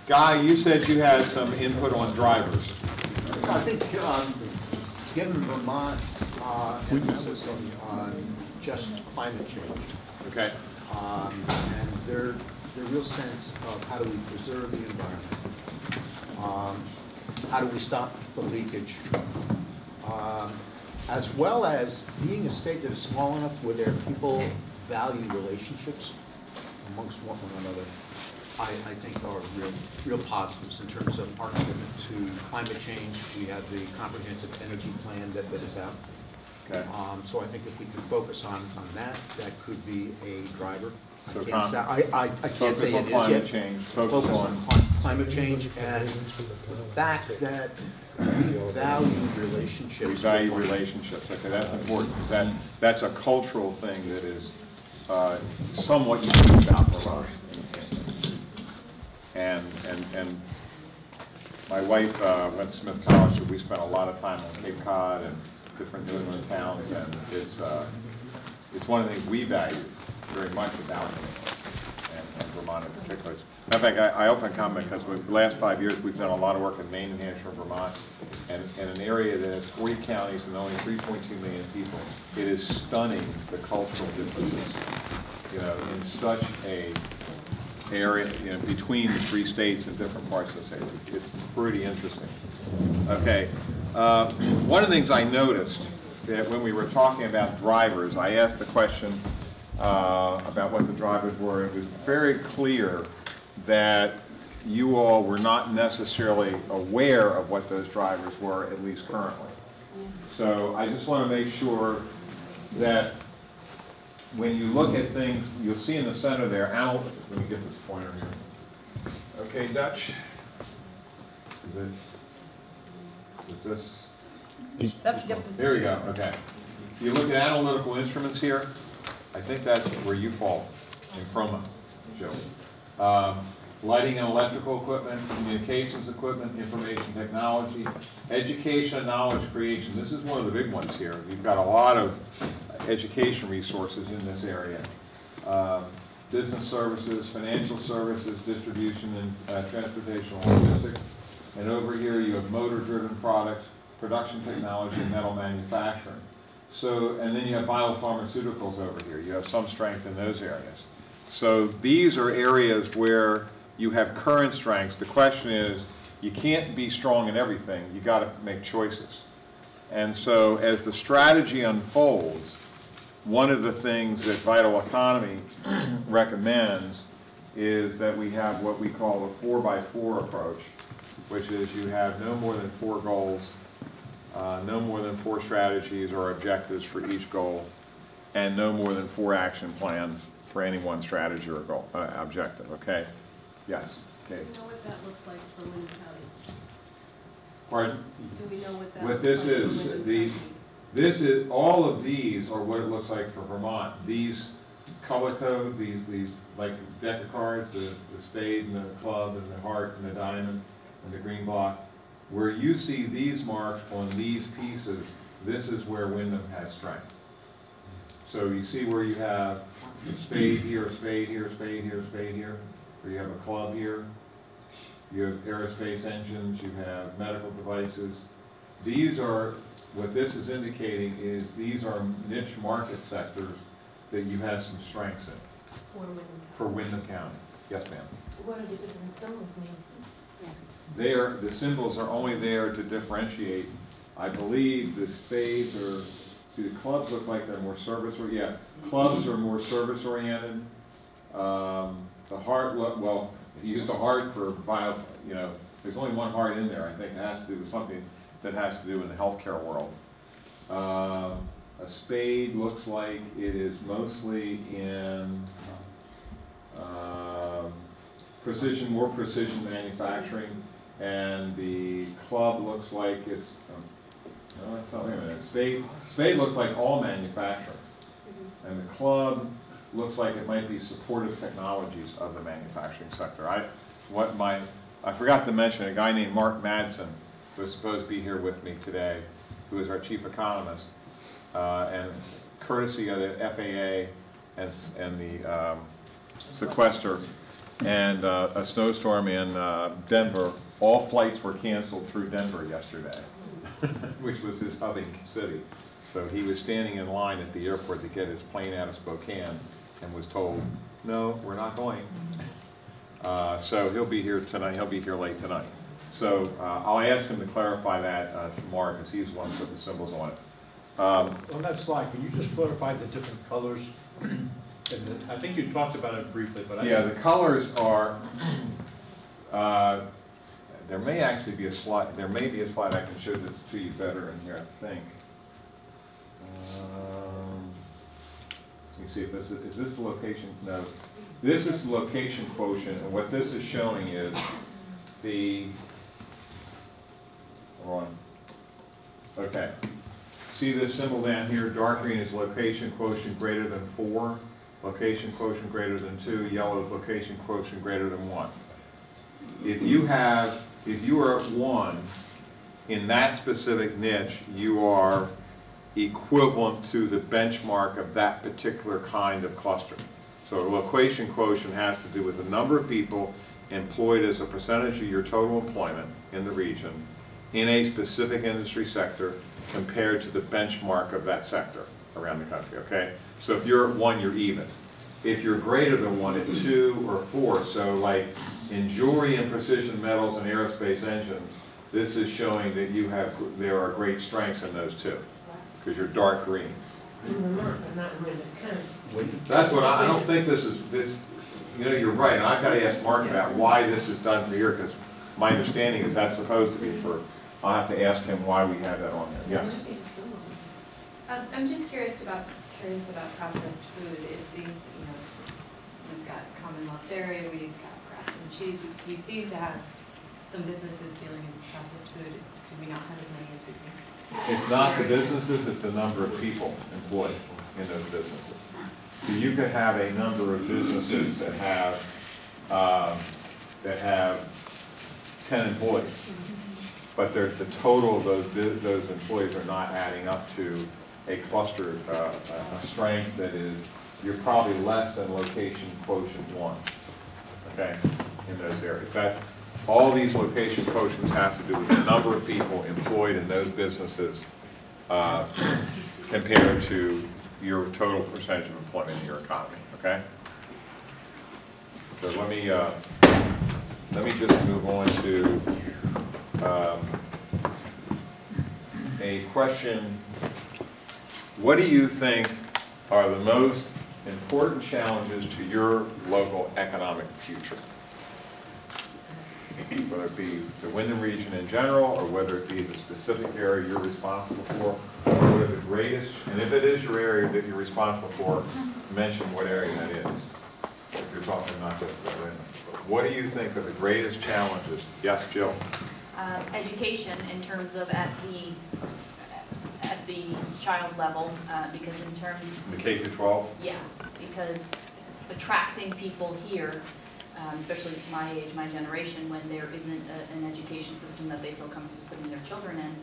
Guy, you said you had some input on drivers. I think given Vermont's emphasis on just climate change, Okay. and their real sense of how do we preserve the environment, how do we stop the leakage, as well as being a state that is small enough where their people value relationships amongst one another, I think are real positives in terms of our commitment to climate change. We have the comprehensive energy plan that is out. Okay. So I think if we could focus on that, that could be a driver. So I can't say it is climate yet. change. Focus on climate change and the fact that we value relationships. We value relationships. Okay, that's important. That's a cultural thing that is somewhat unique about Vermont. And my wife went to Smith College, so we spent a lot of time on Cape Cod and different New England towns, and it's one of the things we value very much about it, and Vermont in particular. In fact, I often comment because the last 5 years we've done a lot of work in Maine, New Hampshire, and Vermont, and in an area that has 40 counties and only 3.2 million people, it is stunning the cultural differences, you know, in such a area, you know, between the three states and different parts of the states. It's pretty interesting. Okay, one of the things I noticed that when we were talking about drivers, I asked the question about what the drivers were. It was very clear that you all were not necessarily aware of what those drivers were, at least currently. So I just want to make sure that when you look at things, you'll see in the center there, let me get this pointer here. Okay, Dutch. Is this? There we go, okay. You look at analytical instruments here, I think that's where you fall in chroma, Joe. Lighting and electrical equipment, communications equipment, information technology, education and knowledge creation. This is one of the big ones here. You've got a lot of education resources in this area. Business services, financial services, distribution and transportation logistics. And over here you have motor-driven products, production technology, and metal manufacturing. So, and then you have biopharmaceuticals over here. You have some strength in those areas. So these are areas where you have current strengths. The question is, you can't be strong in everything. You got to make choices. And so as the strategy unfolds, one of the things that Vital Economy recommends is that we have what we call a 4x4 approach, which is you have no more than 4 goals, no more than 4 strategies or objectives for each goal, and no more than 4 action plans for any one strategy or goal, objective, okay? Yes, okay. Do we know what that looks like for Wyndham County? Pardon? Do we know what that What looks this like is, for Wyndham County? all of these are what it looks like for Vermont. These color code, these like deck of cards, the spade and the club and the heart and the diamond and the green block, where you see these marks on these pieces, this is where Wyndham has strength. So you see where you have a spade here, a spade here, a spade here, a spade here, where you have a club here, you have aerospace engines, you have medical devices. These are, what this is indicating is these are niche market sectors that you have some strengths in. For Wyndham County. Yes, ma'am. What do the different symbols mean? The symbols are only there to differentiate. I believe the spades are, see the clubs look like they're more service-oriented. Yeah, clubs are more service-oriented. The heart, well, if you use the heart for you know, there's only one heart in there. I think it has to do with something that has to do in the healthcare world. A spade looks like it is mostly in more precision manufacturing, and the club looks like it's, no, that's not, wait a minute, spade looks like all manufacturing, and the club looks like it might be supportive technologies of the manufacturing sector. I forgot to mention a guy named Mark Madsen, who was supposed to be here with me today, who is our chief economist, and courtesy of the FAA and the sequester, and a snowstorm in Denver. All flights were canceled through Denver yesterday, which was his hubbing city. So he was standing in line at the airport to get his plane out of Spokane and was told, no, we're not going. So he'll be here tonight. He'll be here late tonight. So I'll ask him to clarify that tomorrow, because he's the one who put the symbols on it. On that slide, can you just clarify the different colors? I think you talked about it briefly, but yeah, the colors are, there may actually be a slide, there may be a slide I can show this to you better in here, I think. Let me see if this is this the location? No. This is the location quotient, and what this is showing is the, hold on. Okay. See this symbol down here, dark green is location quotient greater than 4, location quotient greater than 2, yellow is location quotient greater than 1. If you are at 1 in that specific niche, you are equivalent to the benchmark of that particular kind of cluster. So a location quotient has to do with the number of people employed as a percentage of your total employment in the region in a specific industry sector compared to the benchmark of that sector around the country, okay? So if you're at 1, you're even. If you're greater than 1 at 2 or 4, so like in jewelry and precision metals and aerospace engines, this is showing that there are great strengths in those two, because you're dark green. That's what I don't think this, you know, you're right, and I've got to ask Mark about why this is done for here, because my understanding is that's supposed to be for, I'll have to ask him why we have that on there. Yes? I'm just curious about processed food. It seems, you know, we've got Commonwealth Dairy, we've got Kraft and Cheese. We seem to have some businesses dealing in processed food. Do we not have as many as we think? It's not the businesses, it's the number of people employed in those businesses. So you could have a number of businesses that have 10 employees, but the total of those employees are not adding up to a cluster, a strength that is, you're probably less than location quotient 1, okay, in those areas. All these location quotients have to do with the number of people employed in those businesses compared to your total percentage of employment in your economy, okay? So let me just move on to a question. What do you think are the most important challenges to your local economic future? Whether it be the Wyndham region in general, or whether it be the specific area you're responsible for, what are the greatest, and if it is your area that you're responsible for, mention what area that is. If you're talking not just about Wyndham. What do you think are the greatest challenges? Yes, Jill? Education in terms of at the child level, because in terms... The K through 12? Yeah, because attracting people here, especially my age, my generation, when there isn't an education system that they feel comfortable putting their children in,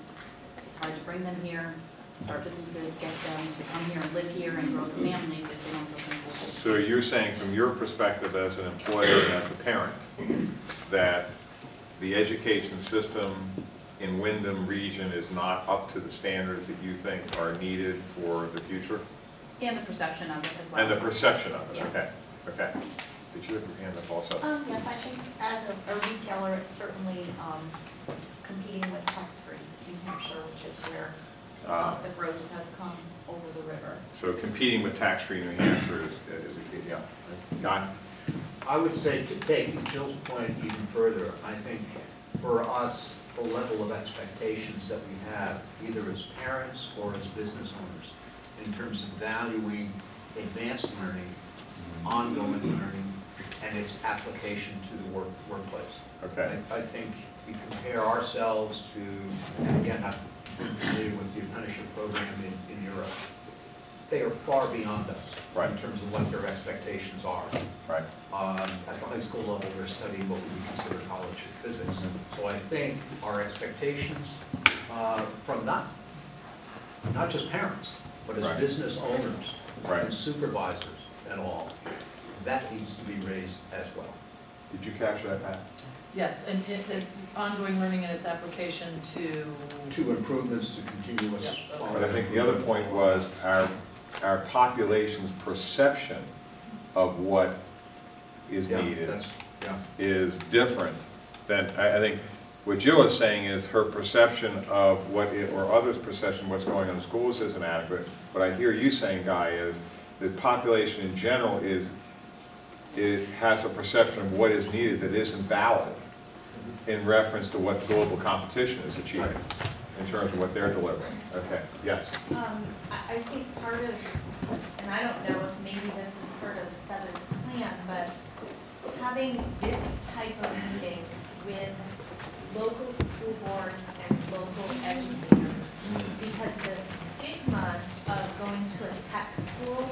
it's hard to bring them here, start businesses, get them to come here and live here and grow their families if they don't feel comfortable. So you're saying from your perspective as an employer and as a parent that the education system in Wyndham region is not up to the standards that you think are needed for the future? And the perception of it as well. And the perception of it, yes. Okay, okay. Did you have your hand up also? Yes, I think as a retailer, it's certainly competing with tax-free New Hampshire, which is where the growth has come over the river. So competing with tax-free New Hampshire is a key, yeah. Guy? I would say to take Jill's point even further, I think for us, the level of expectations that we have, either as parents or as business owners, in terms of valuing advanced learning, ongoing learning, and its application to the workplace. Okay. I think we compare ourselves to, and again, I'm familiar with the apprenticeship program in Europe. They are far beyond us right. in terms of what their expectations are. Right. At the high school level, they're studying what we consider college physics. So I think our expectations from not just parents, but as right. business owners right. and supervisors and all, that needs to be raised as well. Did you capture that, Pat? Yes, and ongoing learning and its application to. To improvements, to continuous. Yeah. But I think the other point was our population's perception of what is Yeah, needed yeah. is different than, I think, what Jill is saying is her perception of or others' perception of what's going on in the schools isn't adequate. What I hear you saying, Guy, is the population in general it has a perception of what is needed that isn't valid in reference to what global competition is achieving in terms of what they're delivering. Okay, yes? I think part of, and I don't know if maybe this is part of SeVEDS' plan, but having this type of meeting with local school boards and local educators, because the stigma of going to a tech school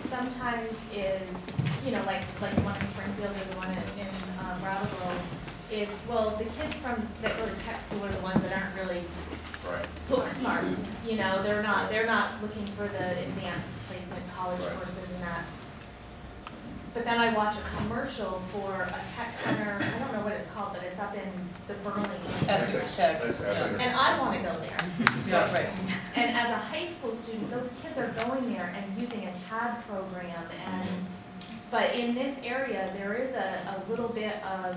sometimes is, you know, like the one in Springfield or the one in Brattleboro, is, well, the kids that go to tech school are the ones that aren't really book smart. You know, they're not looking for the advanced placement college courses and that. But then I watch a commercial for a tech center, I don't know what it's called, but it's up in the Burlington. Essex Tech. And I want to go there. Yeah, right. And as a high school student, those kids are going there and using a CAD program. But in this area, there is a little bit of,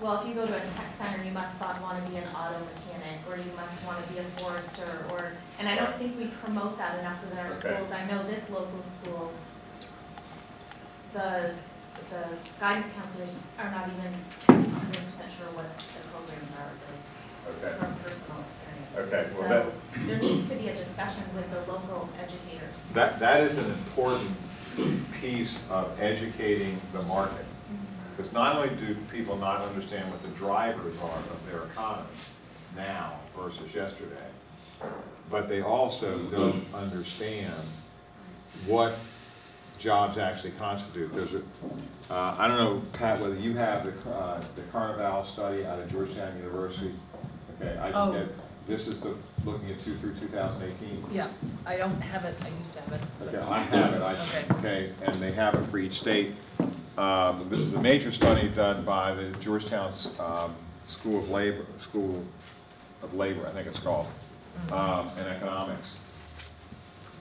well, if you go to a tech center, you must want to be an auto mechanic, or you must want to be a forester, and I don't think we promote that enough within our schools. I know this local school, the guidance counselors are not even 100% sure what the programs are, from personal experience. Okay. Well, so there needs to be a discussion with the local educators. That is an important piece of educating the market. Because not only do people not understand what the drivers are of their economy now versus yesterday, but they also don't understand what jobs actually constitute. There's I don't know, Pat, whether you have the Carnival study out of Georgetown University. Okay, I can get, this is looking at through 2018. Yeah, I don't have it, I used to have it. Okay, I have it, okay, and they have it for each state. This is a major study done by the Georgetown School of Labor, I think it's called, in economics.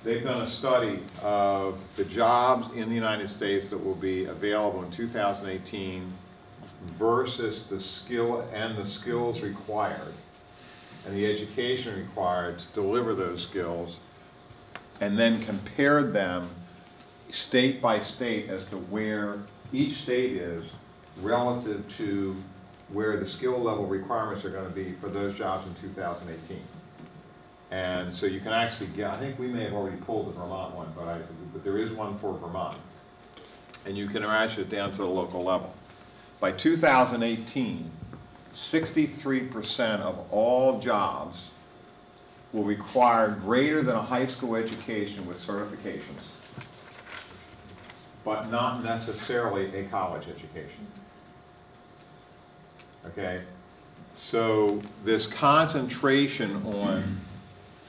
They've done a study of the jobs in the United States that will be available in 2018 versus the skill and the skills required and the education required to deliver those skills, and then compared them state by state as to where each state is relative to where the skill level requirements are going to be for those jobs in 2018. And so you can actually get, I think we may have already pulled the Vermont one, but there is one for Vermont. And you can ratchet it down to the local level. By 2018, 63% of all jobs will require greater than a high school education with certifications, but not necessarily a college education. Okay? So this concentration on,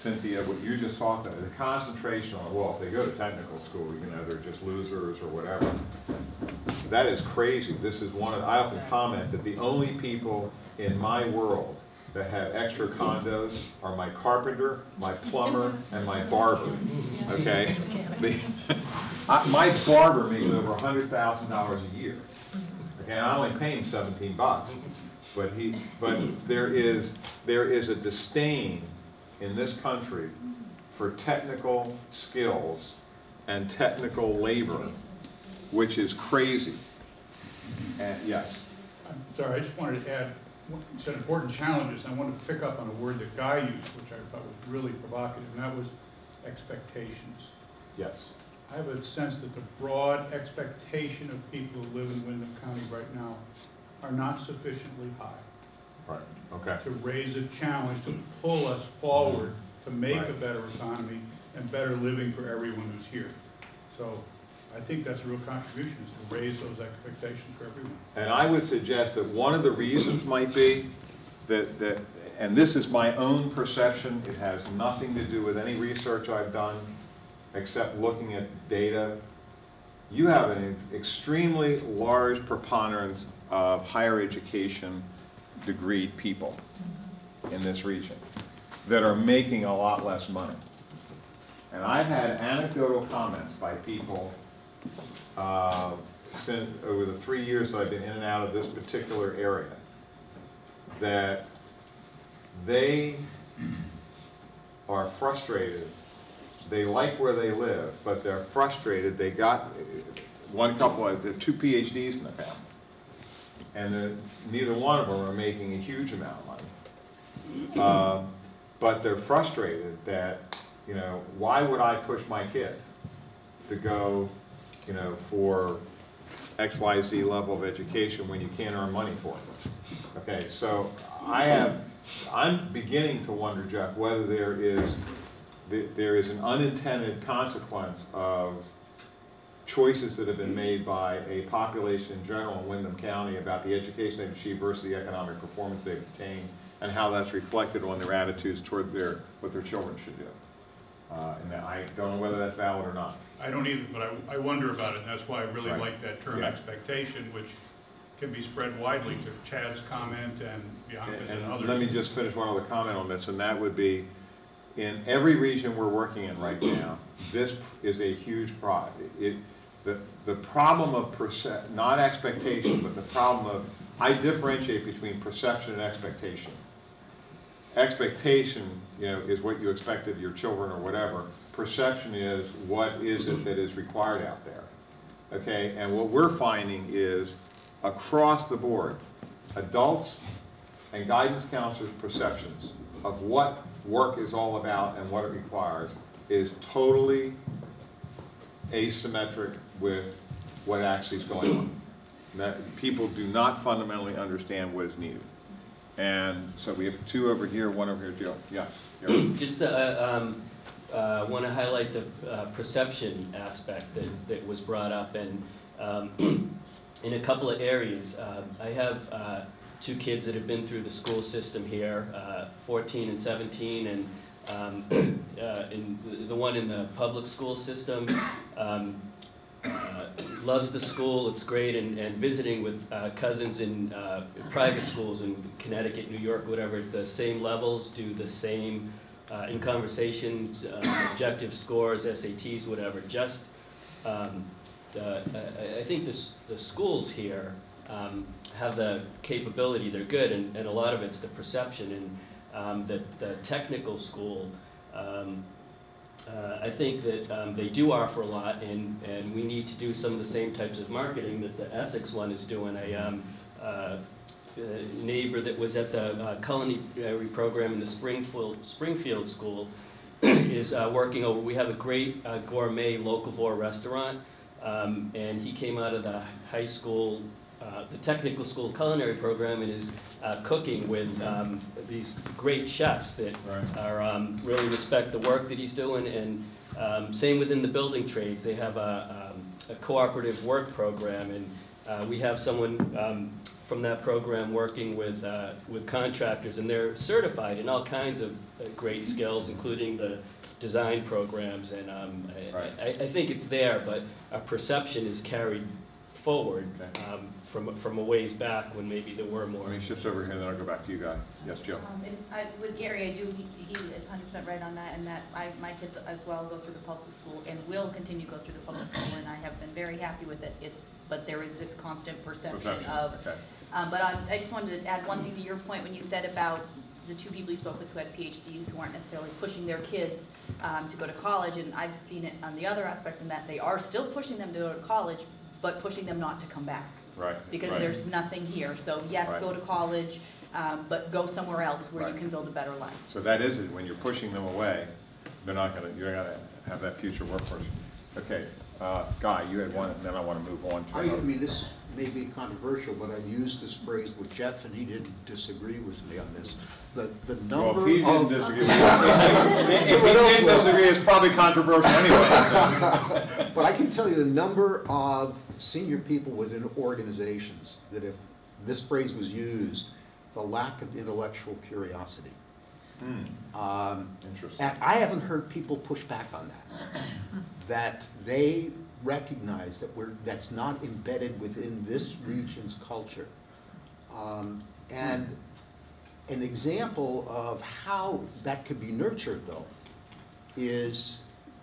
Cynthia, what you just talked about, the concentration on, well, if they go to technical school, you know, they're just losers or whatever. That is crazy. This is one of, I often comment that the only people in my world that have extra condos are my carpenter, my plumber, and my barber, okay? My barber makes over $100,000 a year, okay? And I only pay him 17 bucks, but there is a disdain in this country for technical skills and technical labor, which is crazy. And yes. I'm sorry, I just wanted to add, you said important challenges. I wanted to pick up on a word that Guy used, which I thought was really provocative, and that was expectations. Yes. I have a sense that the broad expectation of people who live in Windham County right now are not sufficiently high. Right, okay. To raise a challenge, to pull us forward, to make a better economy and better living for everyone who's here. So I think that's a real contribution, is to raise those expectations for everyone. And I would suggest that one of the reasons might be that and this is my own perception, it has nothing to do with any research I've done except looking at data. You have an extremely large preponderance of higher education degreed people in this region that are making a lot less money. And I've had anecdotal comments by people since over the 3 years that I've been in and out of this particular area that they are frustrated. They like where they live, but they're frustrated. They got one couple, the 2 PhDs in the family, and neither one of them are making a huge amount of money. But they're frustrated that, you know, why would I push my kid to go, you know, for XYZ level of education when you can't earn money for it? Okay, so I'm beginning to wonder, Jeff, whether there is an unintended consequence of choices that have been made by a population in general in Windham County about the education they've achieved versus the economic performance they've attained, and how that's reflected on their attitudes toward what their children should do. And I don't know whether that's valid or not. I don't either, but I wonder about it, and that's why I really Right. like that term Yeah. expectation, which can be spread widely to Chad's comment and Bianca's and others. Let me just finish one other comment on this, and that would be, in every region we're working in right now, this is a huge problem. The problem of not expectation, but the problem of, I differentiate between perception and expectation. Expectation, you know, is what you expect of your children or whatever. Perception is what is it that is required out there. Okay, and what we're finding is across the board, adults and guidance counselors' perceptions of what work is all about and what it requires is totally asymmetric with what actually is going on. That people do not fundamentally understand what is needed. And so we have 2 over here, 1 over here, Joe. Yes. Just want to highlight the perception aspect that was brought up, and in a couple of areas. I have 2 kids that have been through the school system here, 14 and 17, and the one in the public school system loves the school, it's great, and visiting with cousins in private schools in Connecticut, New York, whatever, the same levels, do the same in conversations, objective scores, SATs, whatever. Just, I think the schools here have the capability, they're good, and a lot of it's the perception, and the technical school, I think that they do offer a lot, and we need to do some of the same types of marketing that the Essex one is doing. A neighbor that was at the culinary program in the Springfield School is working over, we have a great gourmet locavore restaurant, and he came out of the high school, the technical school culinary program, and is cooking with these great chefs that are really respect the work that he's doing, and same within the building trades. They have a cooperative work program, and we have someone from that program working with contractors, and they're certified in all kinds of great skills, including the design programs, and I think it's there, but our perception is carried forward from a ways back when maybe there were more. Let me shift over here, and then I'll go back to you guys. Yes, Joe. With Gary, he is 100% right on that, and that my kids as well go through the public school and will continue to go through the public school, and I have been very happy with it. But there is this constant perception of, but I just wanted to add one thing to your point when you said about the 2 people you spoke with who had PhDs who aren't necessarily pushing their kids to go to college, and I've seen it on the other aspect in that they are still pushing them to go to college, but pushing them not to come back. Right. Because there's nothing here. So yes, go to college, but go somewhere else where you can build a better life. So that is it. When you're pushing them away, you're not going to have that future workforce. Okay, Guy, you had one, and then I want to move on to. I mean, this may be controversial, but I used this phrase with Jeff, and he didn't disagree with me on this. The number. Well, if he didn't disagree, if he didn't disagree, it's probably controversial anyway. But I can tell you the number of senior people within organizations that if this phrase was used, the lack of intellectual curiosity. Interesting. And I haven't heard people push back on that. That they recognize that that's not embedded within this region's culture. And an example of how that could be nurtured, though, is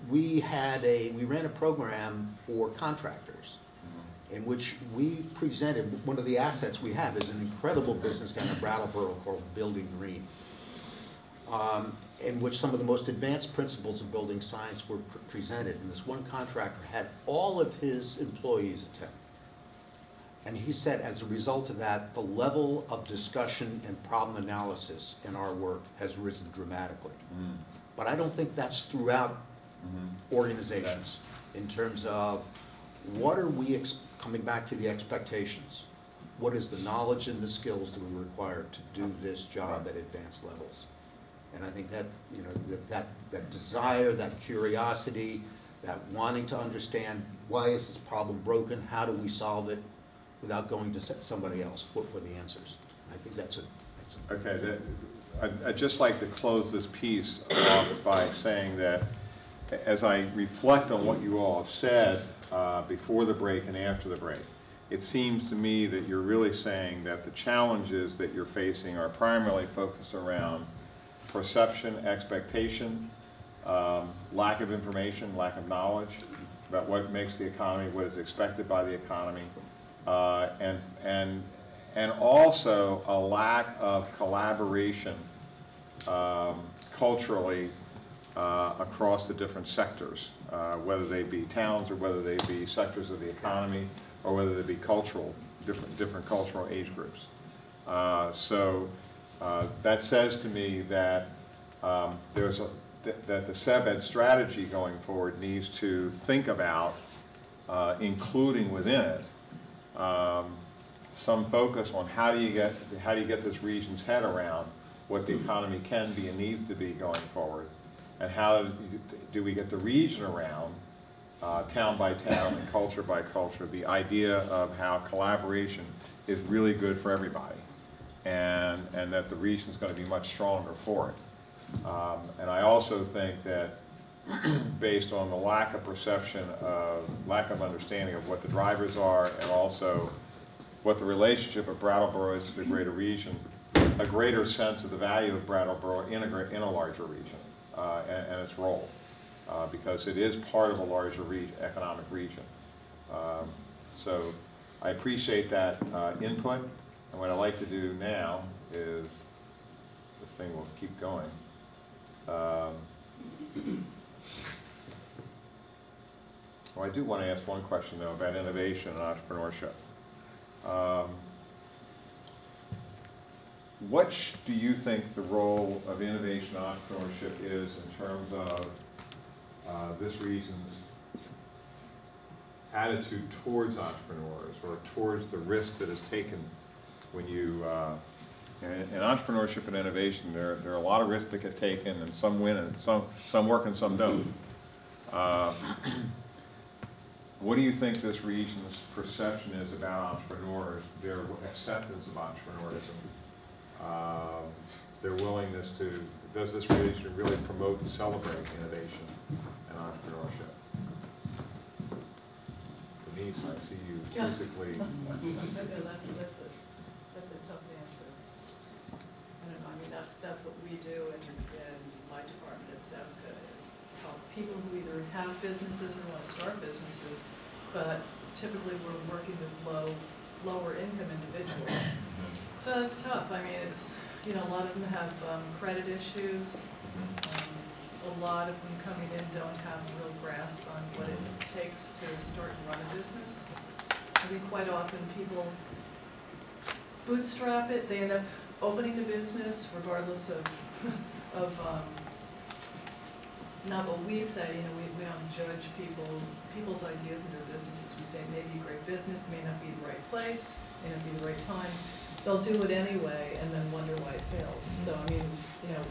we ran a program for contractors in which we presented, one of the assets we have is an incredible business down in Brattleboro called Building Green, in which some of the most advanced principles of building science were presented. And this one contractor had all of his employees attend. And he said, as a result of that, the level of discussion and problem analysis in our work has risen dramatically. But I don't think that's throughout organizations in terms of what are we, coming back to the expectations, what is the knowledge and the skills that we require to do this job at advanced levels? And I think that, you know, that desire, that curiosity, that wanting to understand why is this problem broken, how do we solve it, without going to somebody else for the answers. I think that's Okay, I'd just like to close this piece off by saying that as I reflect on what you all have said before the break and after the break, it seems to me that you're really saying that the challenges that you're facing are primarily focused around perception, expectation, lack of information, lack of knowledge about what makes the economy, what is expected by the economy, and also a lack of collaboration culturally across the different sectors, whether they be towns or whether they be sectors of the economy or whether they be cultural, different cultural age groups. So that says to me that that the SeVEDS strategy going forward needs to think about including within it some focus on how do you get this region's head around what the economy can be and needs to be going forward, and how do we get the region around town by town and culture by culture the idea of how collaboration is really good for everybody, and that the region's going to be much stronger for it. And I also think that based on the lack of perception lack of understanding of what the drivers are, and also what the relationship of Brattleboro is to the greater region, a greater sense of the value of Brattleboro in a larger region and its role, because it is part of a larger economic region. So I appreciate that input, and what I'd like to do now is, this thing will keep going. Well, I do want to ask one question, though, about innovation and entrepreneurship. What do you think the role of innovation and entrepreneurship is in terms of this region's attitude towards entrepreneurs or towards the risk that is taken when you, in entrepreneurship and innovation, there are a lot of risks that get taken, and some win and some work and some don't. What do you think this region's perception is about entrepreneurs, their acceptance of entrepreneurism, their willingness to, does this region really promote and celebrate innovation and entrepreneurship? Denise, I see you physically. That's a tough answer. I don't know, I mean, that's what we do in my department at SEVEDS is help people who either have businesses or want to start businesses, but typically we're working with lower income individuals. So it's tough. I mean, it's, you know, a lot of them have credit issues. A lot of them coming in don't have a real grasp on what it takes to start and run a business. I think quite often people bootstrap it. They end up opening a business regardless of not what we say. You know, we don't judge people's ideas and their businesses. We say maybe a great business, may not be the right place, may not be the right time. They'll do it anyway and then wonder why it fails. So I mean, you know,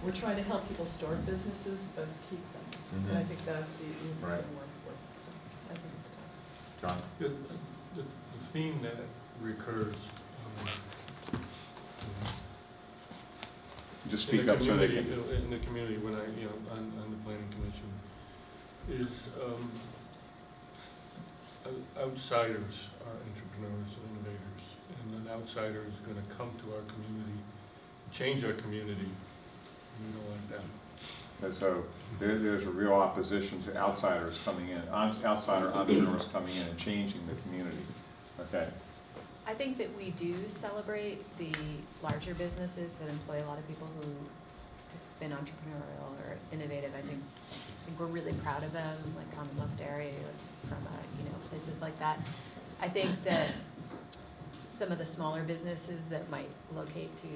we're trying to help people start businesses, but keep them. And I think that's the right. more important. So I think it's tough. John? The theme that recurs just speak up so they can. In the community, when I, you know, on the planning commission, is outsiders are entrepreneurs and innovators, and an outsider is gonna come to our community, change our community. We don't want that. And so there's a real opposition to outsiders coming in, outsider entrepreneurs coming in and changing the community. Okay. I think that we do celebrate the larger businesses that employ a lot of people who have been entrepreneurial or innovative. I think we're really proud of them, like Commonwealth Dairy or from places like that. I think that some of the smaller businesses that might locate to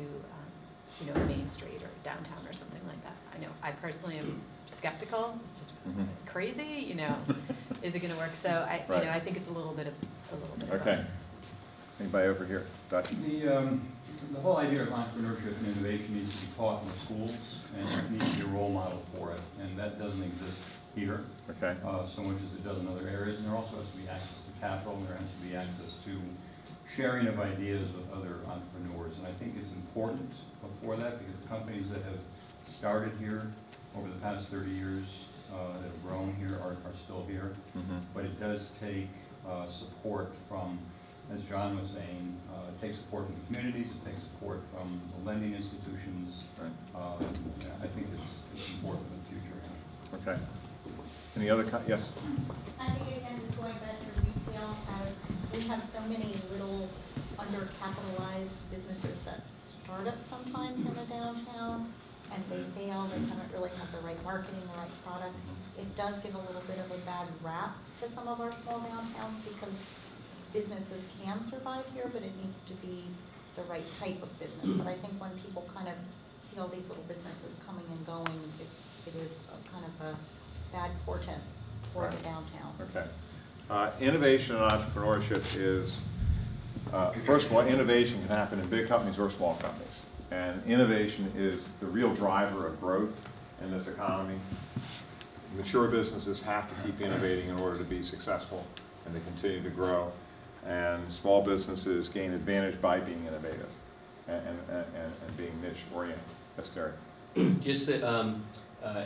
Main Street or downtown or something like that. I know I personally am skeptical, just crazy, is it going to work? So I think it's a little bit of Okay. Anybody over here? Dutch? The whole idea of entrepreneurship and innovation needs to be taught in the schools, and there needs to be a role model for it, and that doesn't exist here. Okay. So much as it does in other areas, and there also has to be access to capital, and there has to be access to sharing of ideas with other entrepreneurs, and I think it's important for that because the companies that have started here over the past 30 years that have grown here are still here, but it does take support from, as John was saying, it takes support from the communities, it takes support from the lending institutions. Right. I think it's important for the future. Okay. Any other, yes? I think again, just going back to retail, as we have so many little undercapitalized businesses that start up sometimes in the downtown and they fail, they haven't really have the right marketing, the right product. It does give a little bit of a bad rap to some of our small downtowns because businesses can survive here, but it needs to be the right type of business. But I think when people kind of see all these little businesses coming and going, it is a kind of a bad portent for the downtowns. Okay. Innovation and entrepreneurship is, first of all, innovation can happen in big companies or small companies. And innovation is the real driver of growth in this economy. Mature businesses have to keep innovating in order to be successful and to continue to grow. And small businesses gain advantage by being innovative and being niche oriented. That's Gary. Just that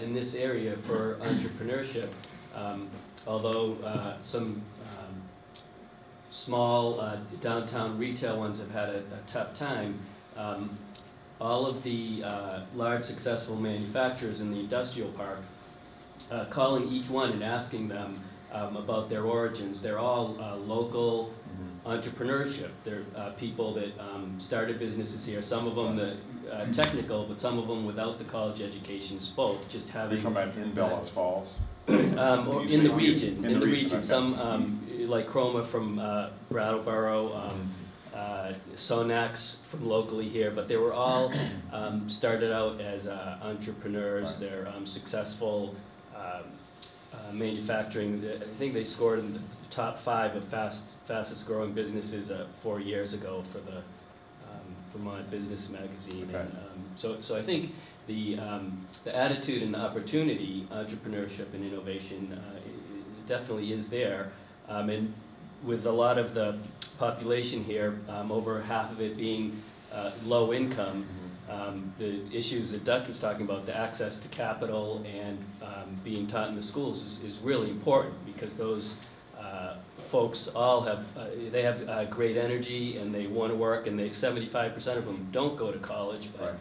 in this area for entrepreneurship, although some small downtown retail ones have had a tough time, all of the large successful manufacturers in the industrial park, calling each one and asking them about their origins, they're all local entrepreneurship. They're people that started businesses here, some of them technical, but some of them without the college educations, both just having... You're talking about in Bellows Falls? Or in the region, Okay. Some like Chroma from Brattleboro, Sonax from locally here, but they were all started out as entrepreneurs. Right. They're successful manufacturing. I think they scored in the top 5 of fastest growing businesses 4 years ago for the Vermont Business Magazine. Okay. And, so I think the attitude and the opportunity, entrepreneurship and innovation, definitely is there. And with a lot of the population here, over half of it being low income, the issues that Dutch was talking about, the access to capital and being taught in the schools is really important because those folks all have, they have great energy and they want to work, and 75% of them don't go to college, but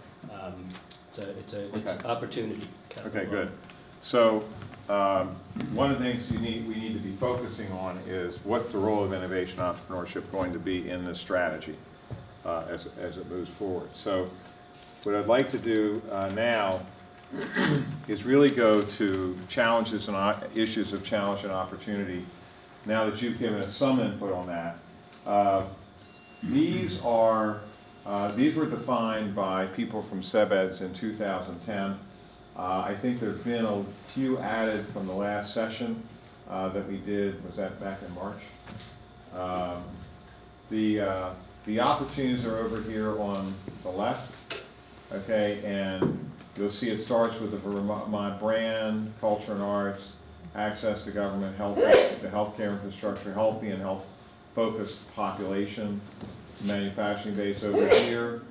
it's opportunity. Okay, good. So one of the things we need to be focusing on is what's the role of innovation entrepreneurship going to be in this strategy as it moves forward. So what I'd like to do now is really go to challenges and issues of challenge and opportunity. Now that you've given us some input on that, these were defined by people from SeVEDS in 2010. I think there's been a few added from the last session that we did. Was that back in March? The opportunities are over here on the left. Okay, and you'll see it starts with my brand, culture and arts, access to government, health, the healthcare infrastructure, healthy and health-focused population, manufacturing base over here.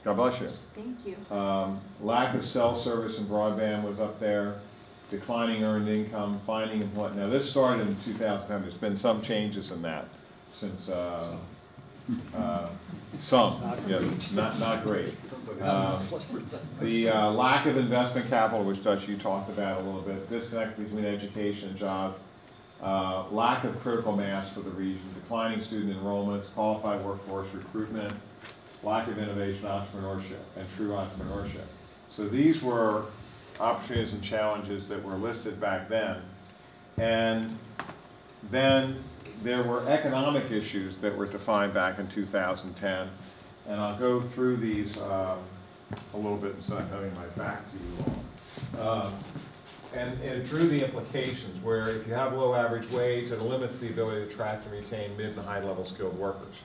God bless you. Thank you. Lack of cell service and broadband was up there. Declining earned income, finding employment. Now this started in 2010. There's been some changes in that since Some, yes, not great. The lack of investment capital, which Dutch, you talked about a little bit, disconnect between education and jobs, lack of critical mass for the region, declining student enrollments, qualified workforce recruitment, lack of innovation, entrepreneurship, and true entrepreneurship. So these were opportunities and challenges that were listed back then. And then there were economic issues that were defined back in 2010. And I'll go through these a little bit instead of having my back to you all. And it drew the implications where if you have low average wage, it limits the ability to attract and retain mid and high level skilled workers,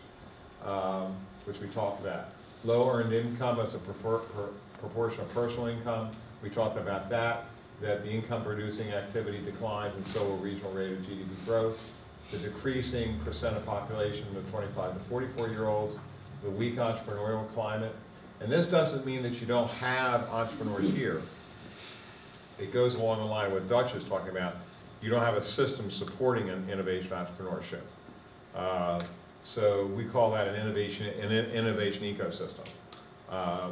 which we talked about. Low earned income as a proportion of personal income, we talked about that the income producing activity declines and so will regional rate of GDP growth. The decreasing percent of population of 25 to 44-year-olds, the weak entrepreneurial climate. And this doesn't mean that you don't have entrepreneurs here. It goes along the line of what Dutch is talking about. You don't have a system supporting an innovation entrepreneurship. So we call that an innovation ecosystem,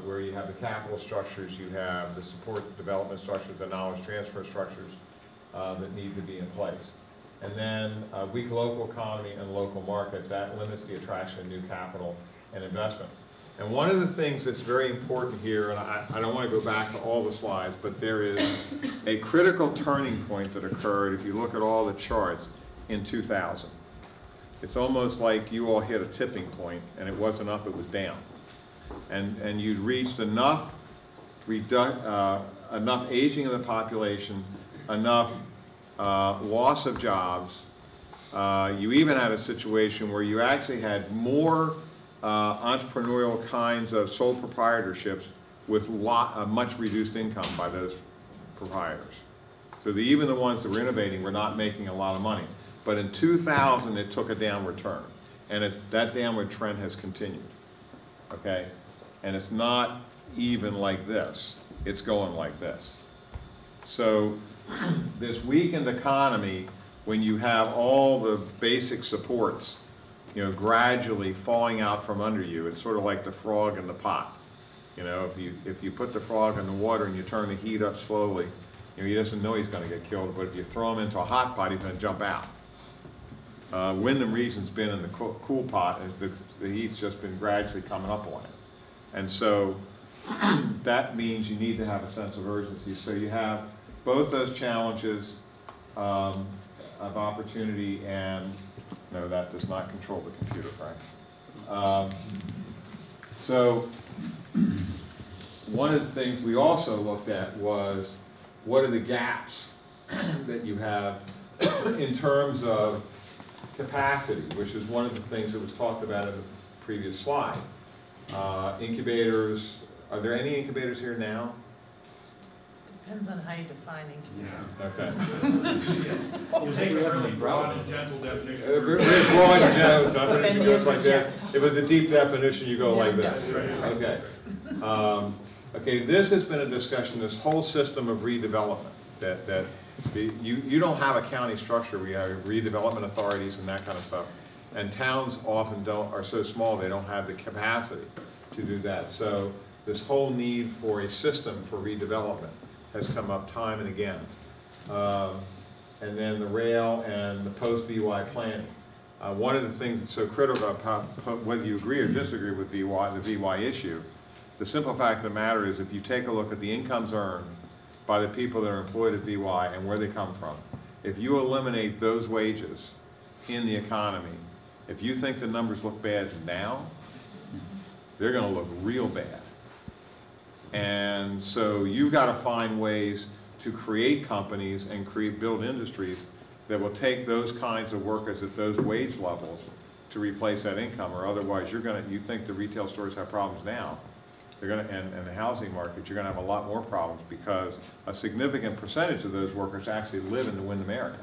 where you have the capital structures, you have the support development structures, the knowledge transfer structures that need to be in place. And then a weak local economy and local market, that limits the attraction of new capital and investment. And one of the things that's very important here, and I don't want to go back to all the slides, but there is a critical turning point that occurred if you look at all the charts in 2000. It's almost like you all hit a tipping point, and it wasn't up, it was down. And you'd reached enough aging of the population, enough loss of jobs. You even had a situation where you actually had more entrepreneurial kinds of sole proprietorships with much reduced income by those proprietors. So even the ones that were innovating were not making a lot of money. But in 2000, it took a downward turn. And that downward trend has continued. Okay? And it's not even like this. It's going like this. So this weakened economy, when you have all the basic supports, you know, gradually falling out from under you, it's sort of like the frog in the pot. You know, if you put the frog in the water and you turn the heat up slowly, you know, he doesn't know he's going to get killed, but if you throw him into a hot pot, he's going to jump out. Wyndham Region's been in the cool pot, and the heat's just been gradually coming up on it. And so that means you need to have a sense of urgency. So you have both those challenges of opportunity and, no, that does not control the computer, Frank. So one of the things we also looked at was what are the gaps that you have in terms of capacity, which is one of the things that was talked about in the previous slide. Incubators, are there any incubators here now? Depends on how you define incubator. Okay. You take a really broad and gentle definition. Broad and gentle definition goes like this. If it was a deep definition, you go like this. Okay. Okay, this has been a discussion, this whole system of redevelopment, that you don't have a county structure where you have redevelopment authorities and that kind of stuff. And towns often are so small they don't have the capacity to do that. So this whole need for a system for redevelopment has come up time and again. And then the rail and the post-VY planning. One of the things that's so critical about whether you agree or disagree with the VY issue, the simple fact of the matter is if you take a look at the incomes earned by the people that are employed at VY and where they come from, if you eliminate those wages in the economy, if you think the numbers look bad now, they're going to look real bad. And so you've got to find ways to create companies and build industries that will take those kinds of workers at those wage levels to replace that income, or otherwise you think the retail stores have problems now. And the housing market, you're going to have a lot more problems because a significant percentage of those workers actually live in the Wyndham area.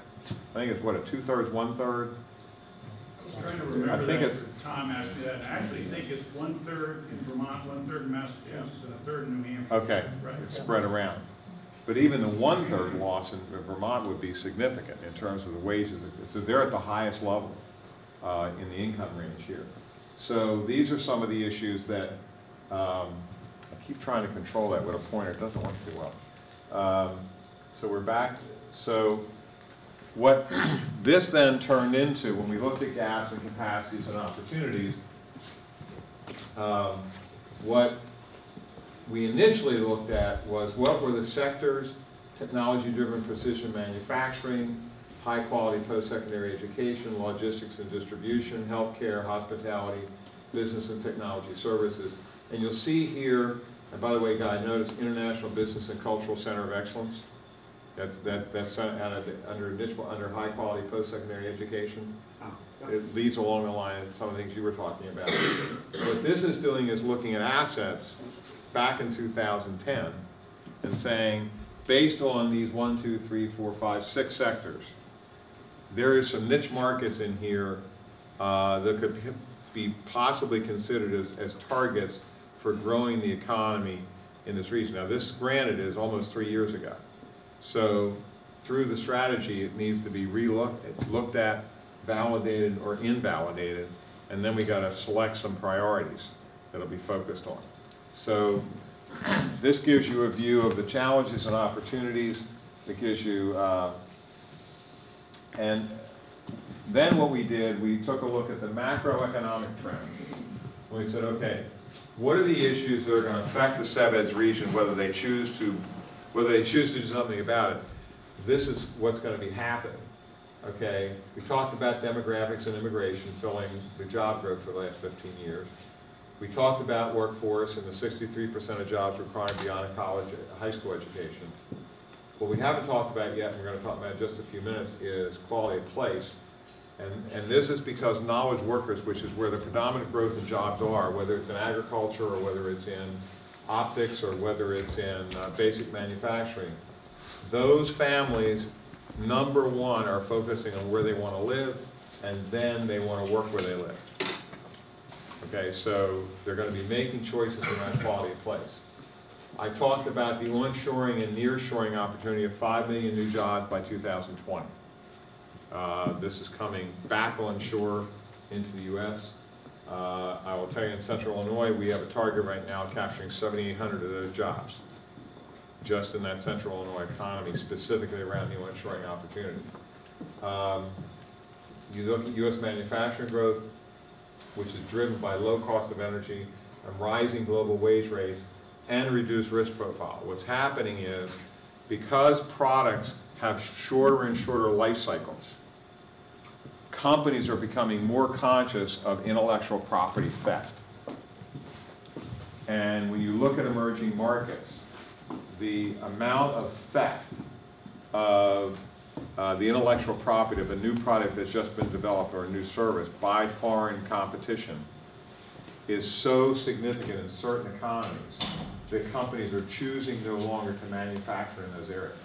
I think it's what, a 2/3, 1/3? I was trying to remember I think that it's, Tom asked me that, and I actually think it's 1/3 in Vermont, 1/3 in Massachusetts, and 1/3 in New Hampshire. okay, Right. it's spread around. But even the 1/3 loss in Vermont would be significant in terms of the wages. So they're at the highest level in the income range here. So these are some of the issues that, I keep trying to control that with a pointer, it doesn't work too well. So we're back, so what this then turned into, when we looked at gaps and capacities and opportunities, what we initially looked at was what were the sectors, technology-driven precision manufacturing, high-quality post-secondary education, logistics and distribution, healthcare, hospitality, business and technology services. And you'll see here, and by the way, Guy, notice International Business and Cultural Center of Excellence. That's under high-quality post-secondary education. It leads along the line of some of the things you were talking about. What this is doing is looking at assets back in 2010 and saying, based on these 1, 2, 3, 4, 5, 6 sectors, there is some niche markets in here that could be possibly considered as targets for growing the economy in this region. Now this, granted, is almost 3 years ago. So through the strategy, it needs to be looked at, validated or invalidated, and then we got to select some priorities that'll be focused on. So this gives you a view of the challenges and opportunities. It gives you, and then what we did, we took a look at the macroeconomic trends. We said, okay, what are the issues that are going to affect the SeVEDS region, whether they choose to do something about it? This is what's going to be happening. Okay, we talked about demographics and immigration filling the job growth for the last 15 years. We talked about workforce and the 63% of jobs required beyond a high school education. What we haven't talked about yet, and we're going to talk about in just a few minutes, is quality of place. And this is because knowledge workers, which is where the predominant growth in jobs are, whether it's in agriculture or whether it's in optics or whether it's in basic manufacturing, those families, number one, are focusing on where they want to live, and then they want to work where they live. Okay, so they're going to be making choices around quality of place. I talked about the onshoring and nearshoring opportunity of 5 million new jobs by 2020. This is coming back onshore into the U.S. I will tell you, in Central Illinois, we have a target right now of capturing 7,800 of those jobs, just in that Central Illinois economy, specifically around the onshoring opportunity. You look at U.S. manufacturing growth, which is driven by low cost of energy and rising global wage rates and a reduced risk profile. What's happening is, because products have shorter and shorter life cycles, companies are becoming more conscious of intellectual property theft. And when you look at emerging markets, the amount of theft of the intellectual property of a new product that's just been developed or a new service by foreign competition is so significant in certain economies that companies are choosing no longer to manufacture in those areas,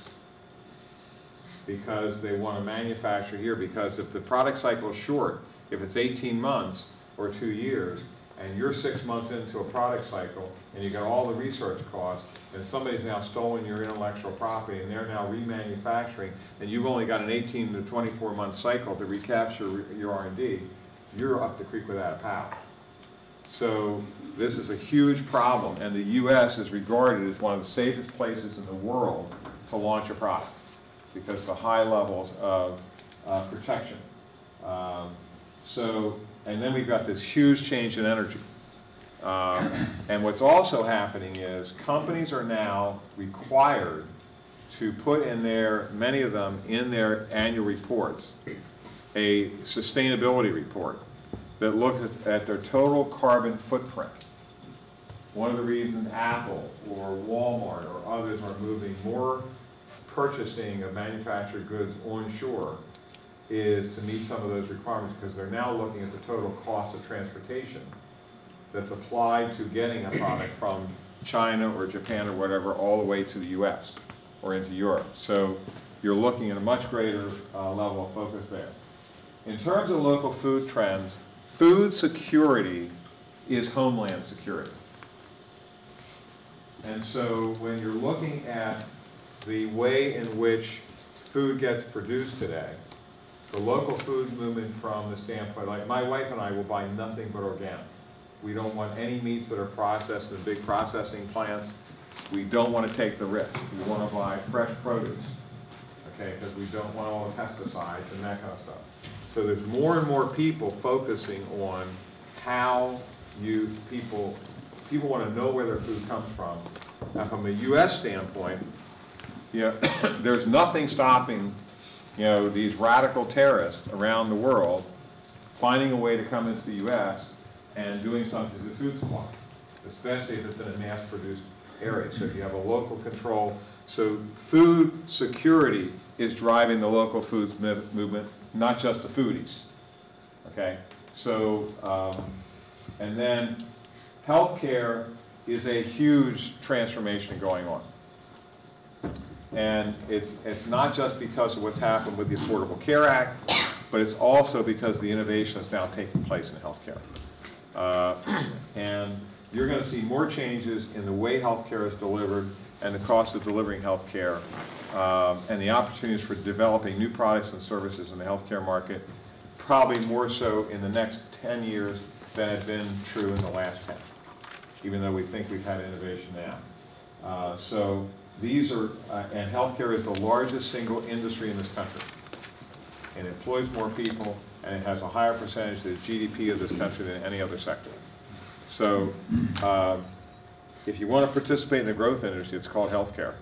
because they want to manufacture here. Because if the product cycle is short, if it's 18 months or 2 years, and you're 6 months into a product cycle, and you got all the research costs, and somebody's now stolen your intellectual property, and they're now remanufacturing, and you've only got an 18 to 24 month cycle to recapture your R&D, you're up the creek without a paddle. So this is a huge problem, and the U.S. is regarded as one of the safest places in the world to launch a product, because of the high levels of protection. And then we've got this huge change in energy. And what's also happening is companies are now required to put in many of them, in their annual reports, a sustainability report that looks at their total carbon footprint. One of the reasons Apple or Walmart or others are moving more purchasing of manufactured goods onshore is to meet some of those requirements, because they're now looking at the total cost of transportation that's applied to getting a product from China or Japan or whatever all the way to the US or into Europe. So you're looking at a much greater level of focus there. In terms of local food trends, food security is homeland security. And so when you're looking at the way in which food gets produced today, the local food movement from the standpoint, like my wife and I will buy nothing but organic. We don't want any meats that are processed in big processing plants. We don't want to take the risk. We want to buy fresh produce, okay, because we don't want all the pesticides and that kind of stuff. So there's more and more people focusing on how people want to know where their food comes from. Now, from a U.S. standpoint, there's nothing stopping, these radical terrorists around the world finding a way to come into the U.S. and doing something to the food supply, especially if it's in a mass-produced area. So if you have a local control, so food security is driving the local foods movement, not just the foodies. Okay, so and then healthcare is a huge transformation going on. And it's not just because of what's happened with the Affordable Care Act, but it's also because the innovation is now taking place in healthcare. And you're going to see more changes in the way healthcare is delivered and the cost of delivering healthcare, and the opportunities for developing new products and services in the healthcare market, probably more so in the next 10 years than had been true in the last 10, even though we think we've had innovation now. So these are, and healthcare is the largest single industry in this country. It employs more people, and it has a higher percentage of the GDP of this country than any other sector. So if you want to participate in the growth industry, it's called healthcare.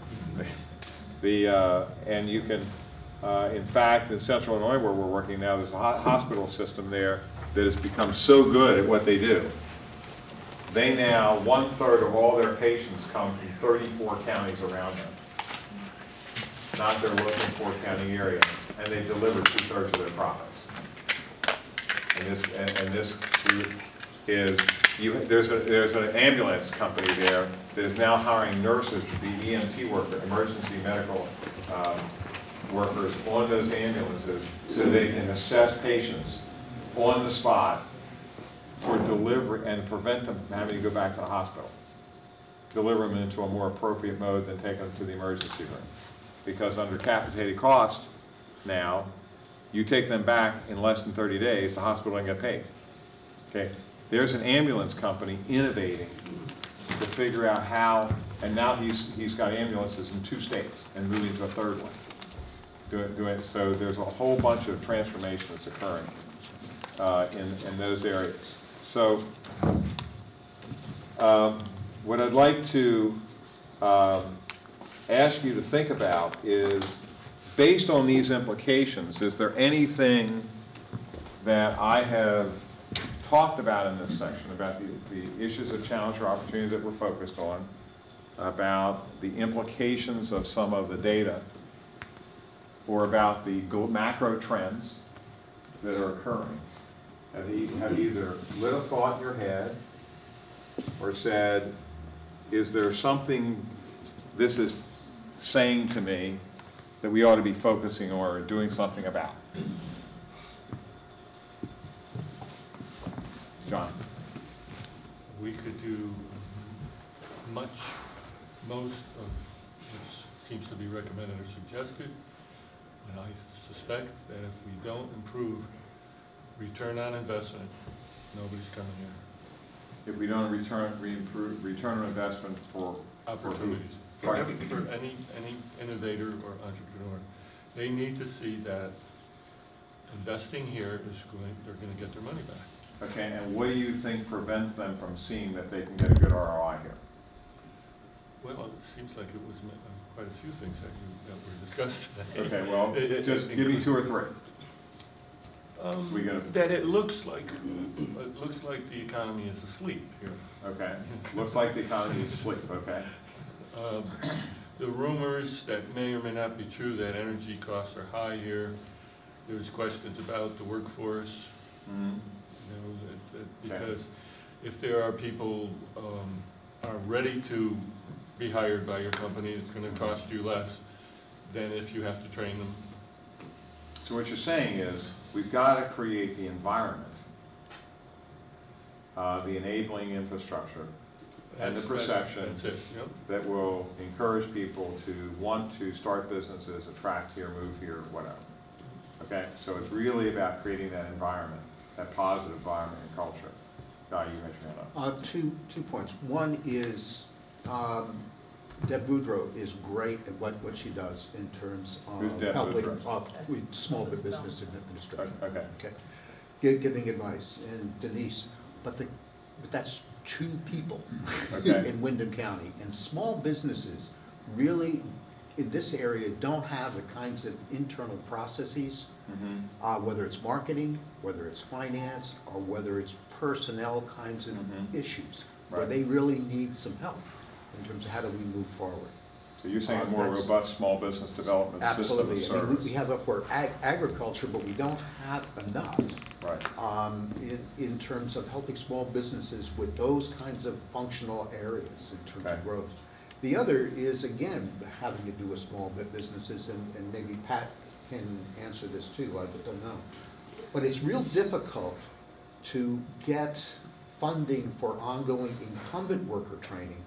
And you can, in fact, in Central Illinois where we're working now, there's a hospital system there that has become so good at what they do. They now, 1/3 of all their patients come from 34 counties around them, not their local 4-county area, and they deliver 2/3 of their profits. And this group is, there's an ambulance company there that is now hiring nurses to be EMT workers, emergency medical workers on those ambulances so they can assess patients on the spot for delivery and prevent them from having to go back to the hospital. Deliver them into a more appropriate mode than take them to the emergency room. Because under capitated cost now, you take them back in less than 30 days, the hospital doesn't get paid. Okay, there's an ambulance company innovating to figure out how, and now he's got ambulances in 2 states and moving to a 3rd one. So there's a whole bunch of transformation that's occurring in those areas. So what I'd like to ask you to think about is, based on these implications, is there anything that I have talked about in this section about the issues of challenge or opportunity that we're focused on, about the implications of some of the data, or about the macro trends that are occurring? Have either lit a thought in your head or said, is there something this is saying to me that we ought to be focusing or doing something about? John. We could do most of what seems to be recommended or suggested, and I suspect that if we don't improve return on investment, nobody's coming here. If we don't improve return on investment for Opportunities. For any innovator or entrepreneur, they need to see that investing here they're going to get their money back. Okay, and what do you think prevents them from seeing that they can get a good ROI here? Well, it seems like it was quite a few things that were discussed today. Okay, well, just give me 2 or 3. That it looks like the economy is asleep here. Okay, looks like the economy is asleep. Okay. The rumors that may or may not be true that energy costs are high here. There's questions about the workforce. Mm-hmm. Because if there are people are ready to be hired by your company, it's going to cost you less than if you have to train them. So what you're saying is we've got to create the environment, the enabling infrastructure, and the perception that will encourage people to want to start businesses, attract here, move here, whatever. Okay, so it's really about creating that environment, that positive environment and culture. Guy, you mentioned that. Two points. One is, Deb Boudreau is great at what she does in terms Who's of Deb helping Boudreau? with small business administration. Okay. Giving advice, and Denise, but that's two people Okay. in Wyndham County, and small businesses really in this area don't have the kinds of internal processes, whether it's marketing, whether it's finance, or whether it's personnel kinds of issues, where they really need some help in terms of how do we move forward. So you're saying a more robust small business development system of Absolutely. service. We have it for agriculture, but we don't have enough in terms of helping small businesses with those kinds of functional areas in terms of growth. The other is, again, having to do with small businesses, and maybe Pat can answer this too, I don't know. But it's real difficult to get funding for ongoing incumbent worker training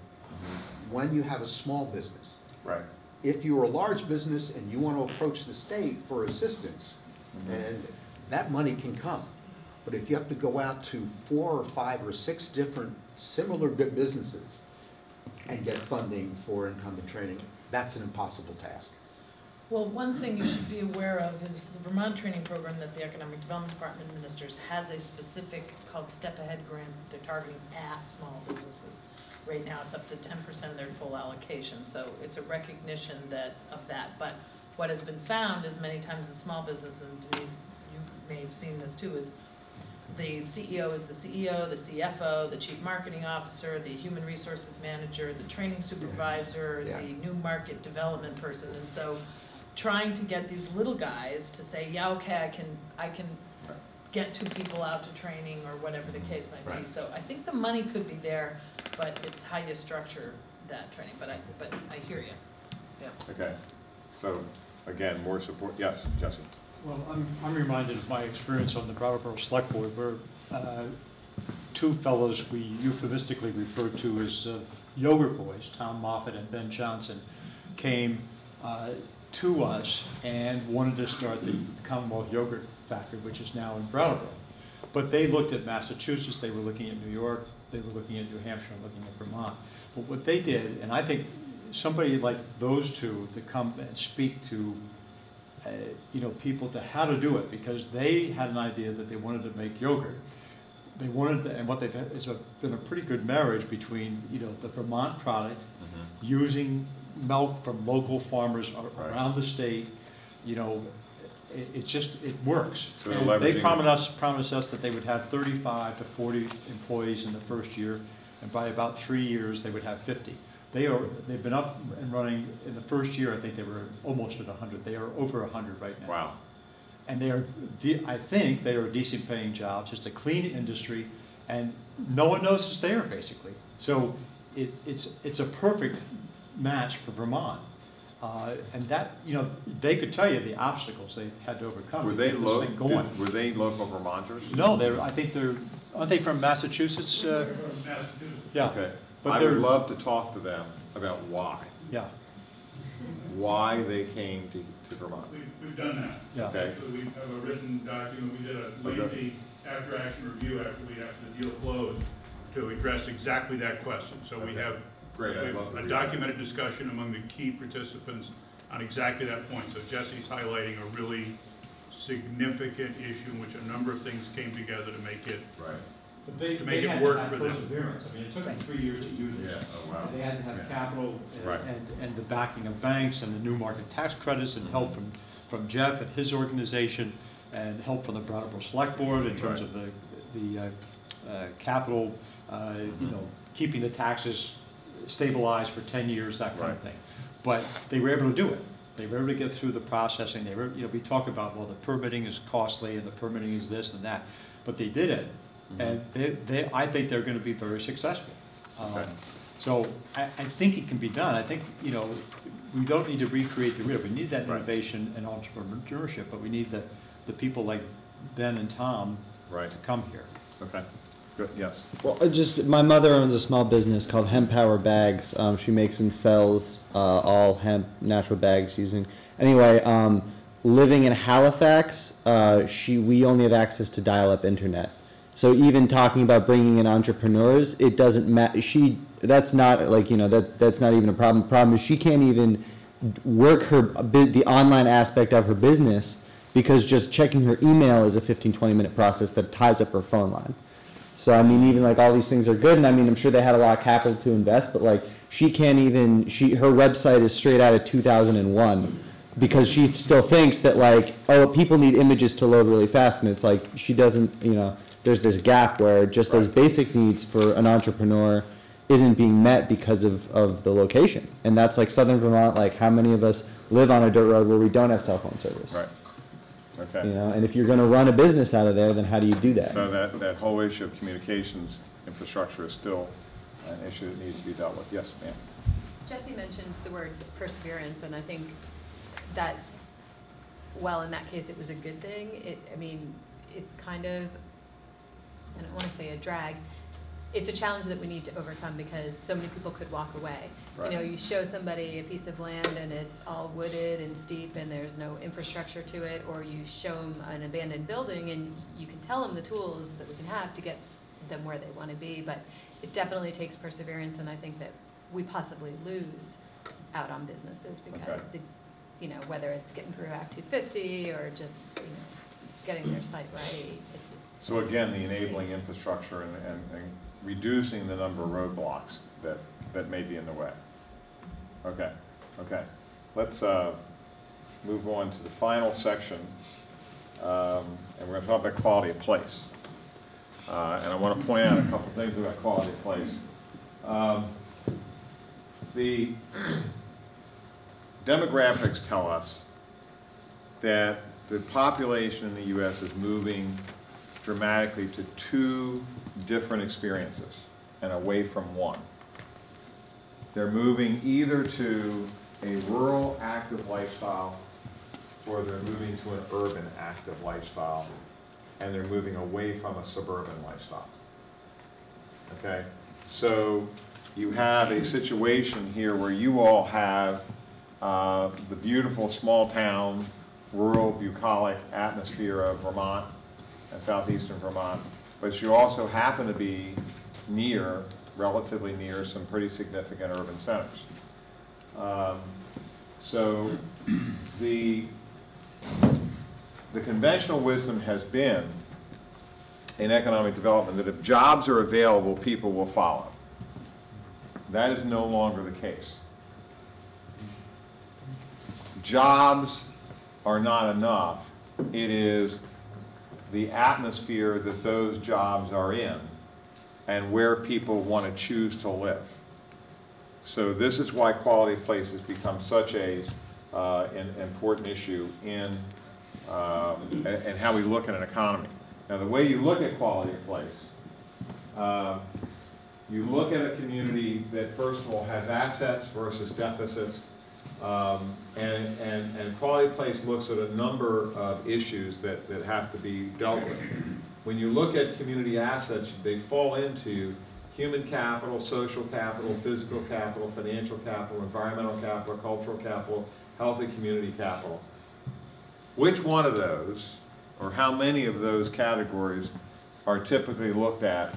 when you have a small business. Right. If you're a large business and you want to approach the state for assistance, and that money can come. But if you have to go out to 4 or 5 or 6 different similar businesses and get funding for incumbent training, that's an impossible task. Well, one thing you should be aware of is the Vermont training program that the Economic Development Department administers has a specific called Step Ahead grants that they're targeting at small businesses. Right now, it's up to 10% of their full allocation, so it's a recognition of that. But what has been found is many times the small business, and Denise, you may have seen this too, is the CEO is the CEO, the CFO, the Chief Marketing Officer, the Human Resources Manager, the Training Supervisor, the New Market Development Person, and so trying to get these little guys to say, yeah, okay, I can get 2 people out to training or whatever the case might be. So I think the money could be there, but it's how you structure that training. But I hear you. Yeah. Okay. So again, more support. Yes, Jesse. Well, I'm reminded of my experience on the Brattleboro Select Board, where 2 fellows we euphemistically referred to as yogurt boys, Tom Moffat and Ben Johnson, came to us and wanted to start the Commonwealth Yogurt Factory, which is now in Brattleboro. But they looked at Massachusetts, they were looking at New York, they were looking at New Hampshire, and looking at Vermont. But what they did, and I think somebody like those 2 to come and speak to people to how to do it, because they had an idea that they wanted to make yogurt. They wanted to, and what they've had has been a pretty good marriage between the Vermont product, using milk from local farmers around the state. It works. So and they promised us that they would have 35 to 40 employees in the first year, and by about 3 years they would have 50. They've been up and running in the first year. I think they were almost at 100. They are over 100 right now. Wow. And I think they are decent paying jobs. It's a clean industry, and no one knows it's there basically. So it's a perfect match for Vermont. And that, they could tell you the obstacles they had to overcome. Were they local Vermonters? No, aren't they from Massachusetts? They're from Massachusetts. Yeah. Okay. But I would love to talk to them about why. Yeah. Why they came to Vermont. We've done that. Yeah. Okay. So we have a written document. We did a lengthy after-action review after the deal closed to address exactly that question. So we have a documented discussion among the key participants on exactly that point. So Jesse's highlighting a really significant issue in which a number of things came together to make it But to make it work for them. Perseverance. I mean, it took them 3 years to use it. Yeah. Oh, wow. They had to have capital and the backing of banks and the new market tax credits and help from Jeff and his organization, and help from the Brattleboro Select Board in terms of the capital, keeping the taxes stabilized for 10 years, that kind of thing. But they were able to do it. They were able to get through the processing. They were, we talk about, well, the permitting is costly and the permitting is this and that, but they did it. And I think they're going to be very successful. So I think it can be done. I think, we don't need to recreate the wheel. We need that innovation and entrepreneurship, but we need the people like Ben and Tom to come here. Okay. Good. Yes. Well, my mother owns a small business called Hemp Power Bags. She makes and sells all hemp natural bags using. Anyway, living in Halifax, we only have access to dial-up internet. So even talking about bringing in entrepreneurs, it doesn't matter. That's not like, you know, that's not even a problem. The problem is she can't even work the online aspect of her business because just checking her email is a 15-20 minute process that ties up her phone line. So I mean, even like all these things are good, and I mean, I'm sure they had a lot of capital to invest, but like she can't even, her website is straight out of 2001 because she still thinks that like, oh, people need images to load really fast, and it's like she doesn't, you know, there's this gap where just those basic needs for an entrepreneur isn't being met because of the location. And that's like Southern Vermont, like how many of us live on a dirt road where we don't have cell phone service? Right. Okay. You know, and if you're going to run a business out of there, then how do you do that? So that whole issue of communications infrastructure is still an issue that needs to be dealt with. Yes, ma'am. Jesse mentioned the word perseverance, and I think that, well, in that case, it was a good thing. I mean, it's kind of, I don't want to say a drag. It's a challenge that we need to overcome because so many people could walk away. Right. You know, you show somebody a piece of land and it's all wooded and steep and there's no infrastructure to it, or you show them an abandoned building and you can tell them the tools that we can have to get them where they want to be. But it definitely takes perseverance, and I think that we possibly lose out on businesses because, you know, whether it's getting through Act 250 or just, you know, getting their site ready. So again, the enabling infrastructure and reducing the number of roadblocks that may be in the way. Okay, okay. Let's move on to the final section, and we're going to talk about quality of place. And I want to point out a couple things about quality of place. The demographics tell us that the population in the U.S. is moving dramatically to two different experiences and away from one. They're moving either to a rural active lifestyle or they're moving to an urban active lifestyle, and they're moving away from a suburban lifestyle. Okay? So you have a situation here where you all have the beautiful small town, rural, bucolic atmosphere of Vermont and southeastern Vermont, but you also happen to be near, relatively near, some pretty significant urban centers. So the conventional wisdom has been in economic development that if jobs are available, people will follow. That is no longer the case. Jobs are not enough. It is the atmosphere that those jobs are in and where people want to choose to live. So this is why quality of place has become such an important issue in and how we look at an economy. Now, the way you look at quality of place, you look at a community that, first of all, has assets versus deficits, and quality of place looks at a number of issues that have to be dealt with. When you look at community assets, they fall into human capital, social capital, physical capital, financial capital, environmental capital, cultural capital, healthy community capital. Which one of those, or how many of those categories are typically looked at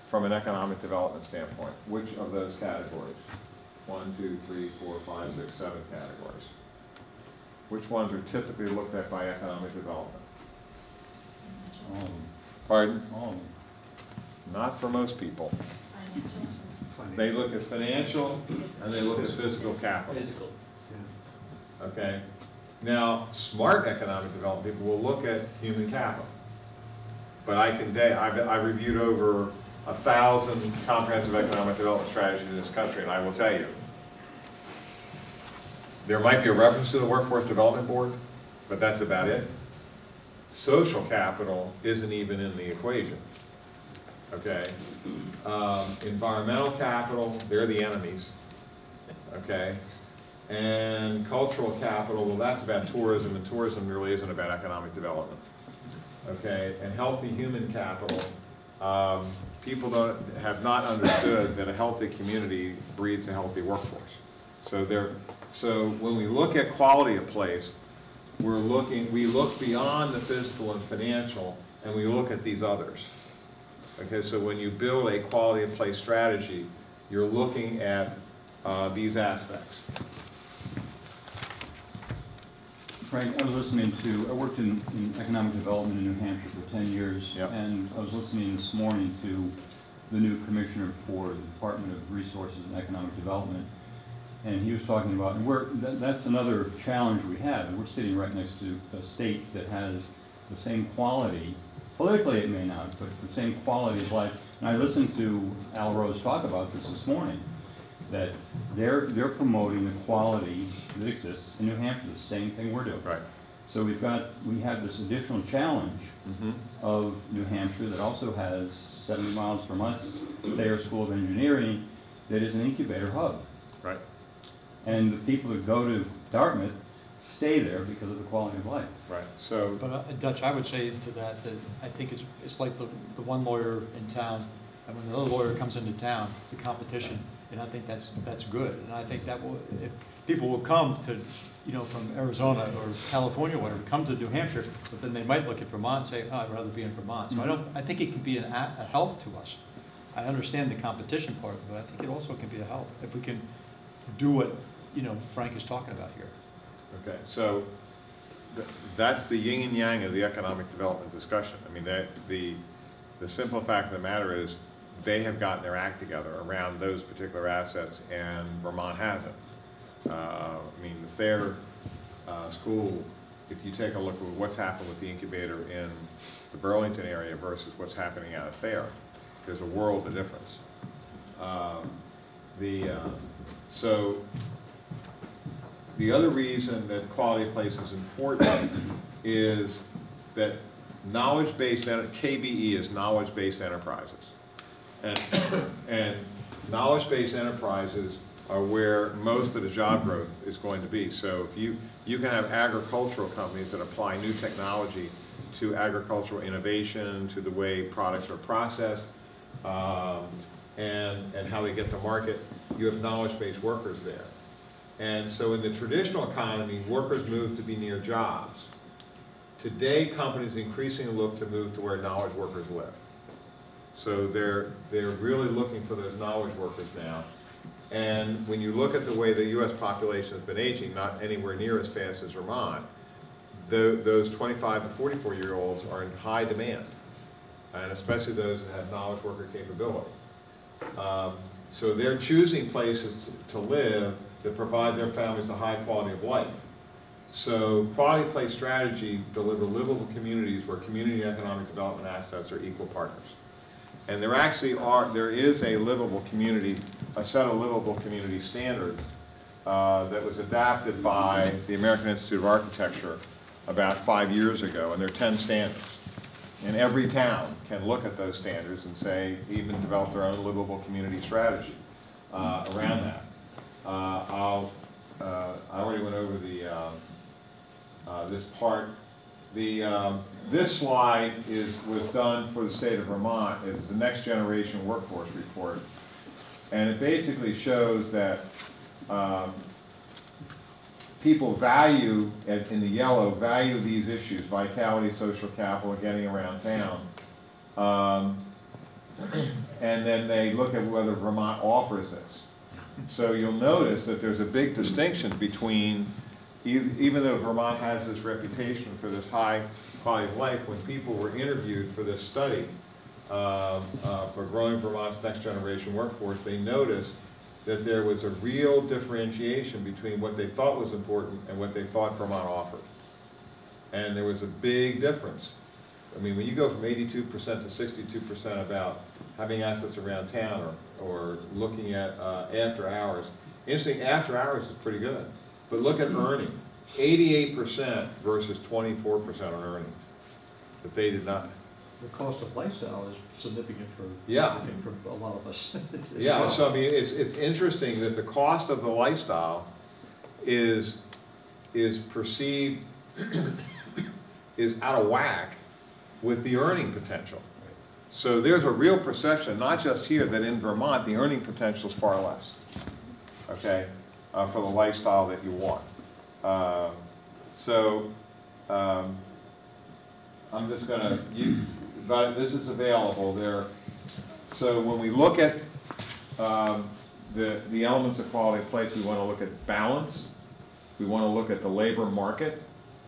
from an economic development standpoint? Which of those categories? 1, 2, 3, 4, 5, 6, 7 categories. Which ones are typically looked at by economic development? Pardon? Not for most people. They look at financial and they look at physical capital. Physical. Okay. Now, smart economic development people will look at human capital. But I've reviewed over 1,000 comprehensive economic development strategies in this country, and I will tell you, there might be a reference to the Workforce Development Board, but that's about it. Social capital isn't even in the equation. Okay. Environmental capital, they're the enemies. Okay. And cultural capital, well, that's about tourism, and tourism really isn't about economic development. Okay. And healthy human capital, people have not understood that a healthy community breeds a healthy workforce. So when we look at quality of place, we look beyond the physical and financial, and we look at these others. Okay, so when you build a quality of play strategy, you're looking at these aspects. Frank, I was listening to, I worked in economic development in New Hampshire for 10 years, Yep. and I was listening this morning to the new commissioner for the Department of Resources and Economic Development, and he was talking about, and that's another challenge we have, and we're sitting right next to a state that has the same quality, politically it may not, but the same quality of life. And I listened to Al Rose talk about this morning, that they're promoting the quality that exists in New Hampshire, the same thing we're doing. Right. So we have this additional challenge of New Hampshire that also has 70 miles from us, Thayer School of Engineering, that is an incubator hub. Right. And the people that go to Dartmouth stay there because of the quality of life. Right. So, But Dutch, I would say to that I think it's like the one lawyer in town, and when the other lawyer comes into town, the competition, and I think that's good. And I think that will, if people will come to, from Arizona or California, or whatever, come to New Hampshire, but then they might look at Vermont and say, oh, I'd rather be in Vermont. So I think it can be a help to us. I understand the competition part, but I think it also can be a help if we can do what, Frank is talking about here. okay, so that's the yin and yang of the economic development discussion. I mean, the simple fact of the matter is they have gotten their act together around those particular assets, and Vermont hasn't. I mean, the Thayer School, if you take a look at what's happened with the incubator in the Burlington area versus what's happening out of Thayer, there's a world of difference. So the other reason that quality of place is important is that knowledge-based, KBE is knowledge-based enterprises. And knowledge-based enterprises are where most of the job growth is going to be. So if you can have agricultural companies that apply new technology to agricultural innovation, to the way products are processed, and how they get to market, you have knowledge-based workers there. And so in the traditional economy, workers move to be near jobs. Today, companies increasingly look to move to where knowledge workers live. So they're really looking for those knowledge workers now. And when you look at the way the U.S. population has been aging, not anywhere near as fast as Vermont, those 25 to 44-year-olds are in high demand, and especially those that have knowledge worker capability. So they're choosing places to live that provide their families a high quality of life. So quality place strategy deliver livable communities where community and economic development assets are equal partners. And there is a livable community, a set of livable community standards that was adapted by the American Institute of Architecture about 5 years ago, and there are 10 standards. And every town can look at those standards and say, even develop their own livable community strategy around that. I already went over this part. This slide was done for the state of Vermont. It's the Next Generation Workforce Report. And it basically shows that people value, in the yellow, value these issues, vitality, social capital, getting around town. And then they look at whether Vermont offers this. So you'll notice that there's a big distinction between, even though Vermont has this reputation for this high quality of life, when people were interviewed for this study for growing Vermont's next generation workforce, they noticed that there was a real differentiation between what they thought was important and what they thought Vermont offered. And there was a big difference. I mean, when you go from 82% to 62% about having assets around town or looking at after hours, interesting, after hours is pretty good. But look at earning, 88% versus 24% on earnings that they did not. The cost of lifestyle is significant for, yeah, I think, for a lot of us. Yeah, so I mean, it's interesting that the cost of the lifestyle is perceived, is out of whack with the earning potential. So there's a real perception, not just here, that in Vermont, the earning potential is far less, okay, for the lifestyle that you want. So I'm just gonna, but this is available there. So when we look at the elements of quality of place, we want to look at balance. We want to look at the labor market.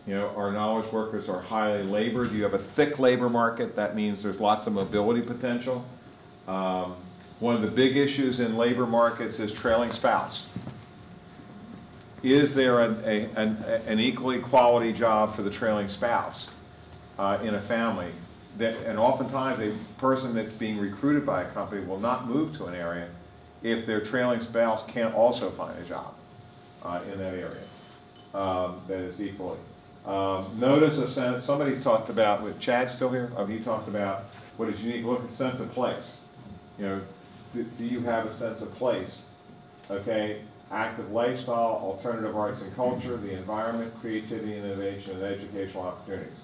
You know, our knowledge workers are highly labored. You have a thick labor market. That means there's lots of mobility potential. One of the big issues in labor markets is trailing spouse. Is there an equally quality job for the trailing spouse in a family? And oftentimes a person that's being recruited by a company will not move to an area if their trailing spouse can't also find a job in that area that is equally. Notice a sense, somebody's talked about, with Chad still here? Oh, he talked about what is unique, look at sense of place. You know, do you have a sense of place? Okay, active lifestyle, alternative arts and culture, the environment, creativity, innovation, and educational opportunities.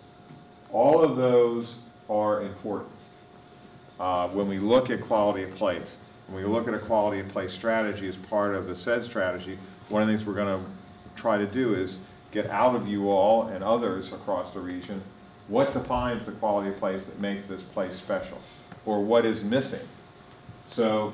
All of those are important when we look at quality of place. When we look at a quality of place strategy as part of the SeVEDS strategy, one of the things we're going to try to do is get out of you all and others across the region what defines the quality of place that makes this place special, or what is missing. So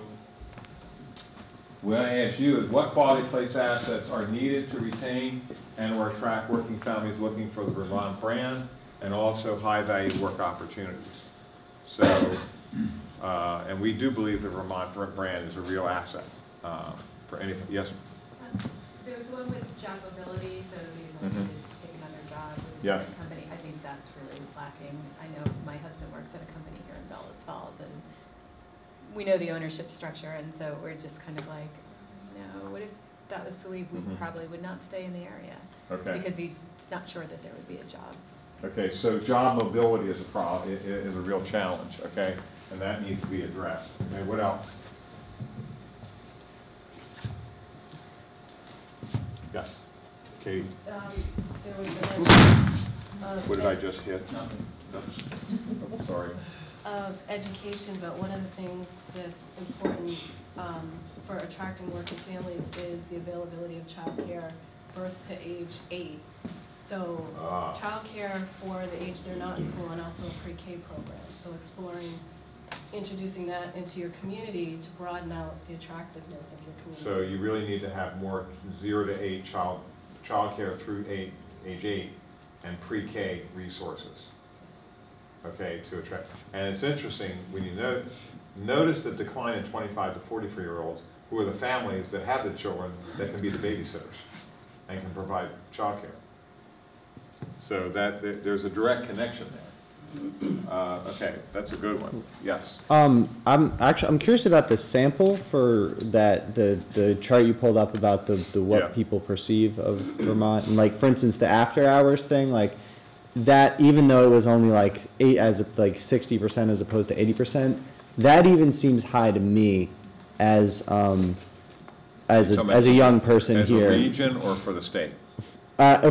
what I ask you is what quality of place assets are needed to retain and or attract working families looking for the Vermont brand and also high-value work opportunities. So, and we do believe the Vermont brand is a real asset for anything. Yes? There was one with job mobility, so the ability to take another job with Yes. a company. I think that's really lacking. I know my husband works at a company here in Bellows Falls, and we know the ownership structure, and so we're just kind of like, no, what if that was to leave? We probably would not stay in the area. Okay. Because he's not sure that there would be a job. Okay, so job mobility is a problem, is a real challenge, okay? And that needs to be addressed. Okay, what else? Yes, Katie. There was a mention of What did I just hit? No. Oh, sorry. of education, but one of the things that's important for attracting working families is the availability of childcare birth to age 8. So childcare for the age they're not in school, and also a pre-K program. So exploring, introducing that into your community to broaden out the attractiveness of your community. So you really need to have more 0 to 8 childcare through age 8 and pre-K resources. Okay, to attract. And it's interesting when you notice the decline in 25 to 44-year-olds who are the families that have the children that can be the babysitters and can provide childcare. So that there's a direct connection there. Okay, that's a good one. Yes. I'm curious about the sample for that the chart you pulled up about the what people perceive of Vermont, and like for instance the after hours thing, like that, even though it was only like 60% as opposed to 80%, that even seems high to me as a young person here. As a region or for the state? For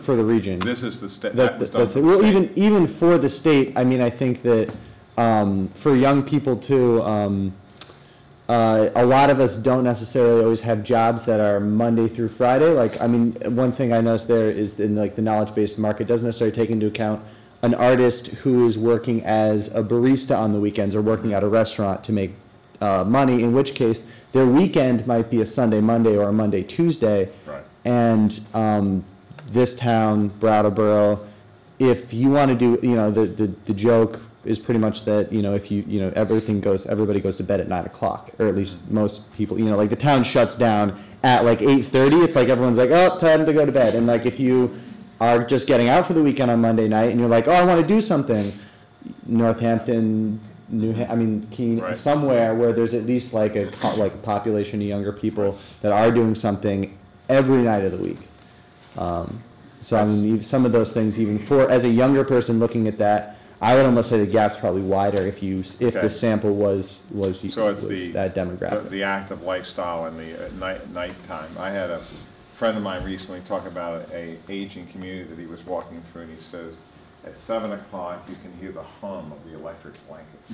the region. This is the state. Well, even for the state, I mean, I think that for young people too, a lot of us don't necessarily always have jobs that are Monday through Friday. Like, I mean, one thing I noticed there is in like the knowledge-based market doesn't necessarily take into account an artist who is working as a barista on the weekends or working at a restaurant to make money, in which case their weekend might be a Sunday, Monday, or a Monday, Tuesday. Right. And this town, Brattleboro, if you want to do, the joke is pretty much that, if everybody goes to bed at 9 o'clock, or at least most people, like the town shuts down at like 8:30. It's like everyone's like, oh, time to go to bed. And like if you are just getting out for the weekend on Monday night and you're like, oh, I want to do something, Northampton, Keene, right, somewhere where there's at least like a population of younger people that are doing something every night of the week. So I mean, some of those things, even as a younger person looking at that, I would almost say the gap's probably wider if the sample was that demographic. The active lifestyle and the nighttime. I had a friend of mine recently talk about a aging community that he was walking through, and he says, at 7 o'clock, you can hear the hum of the electric blankets.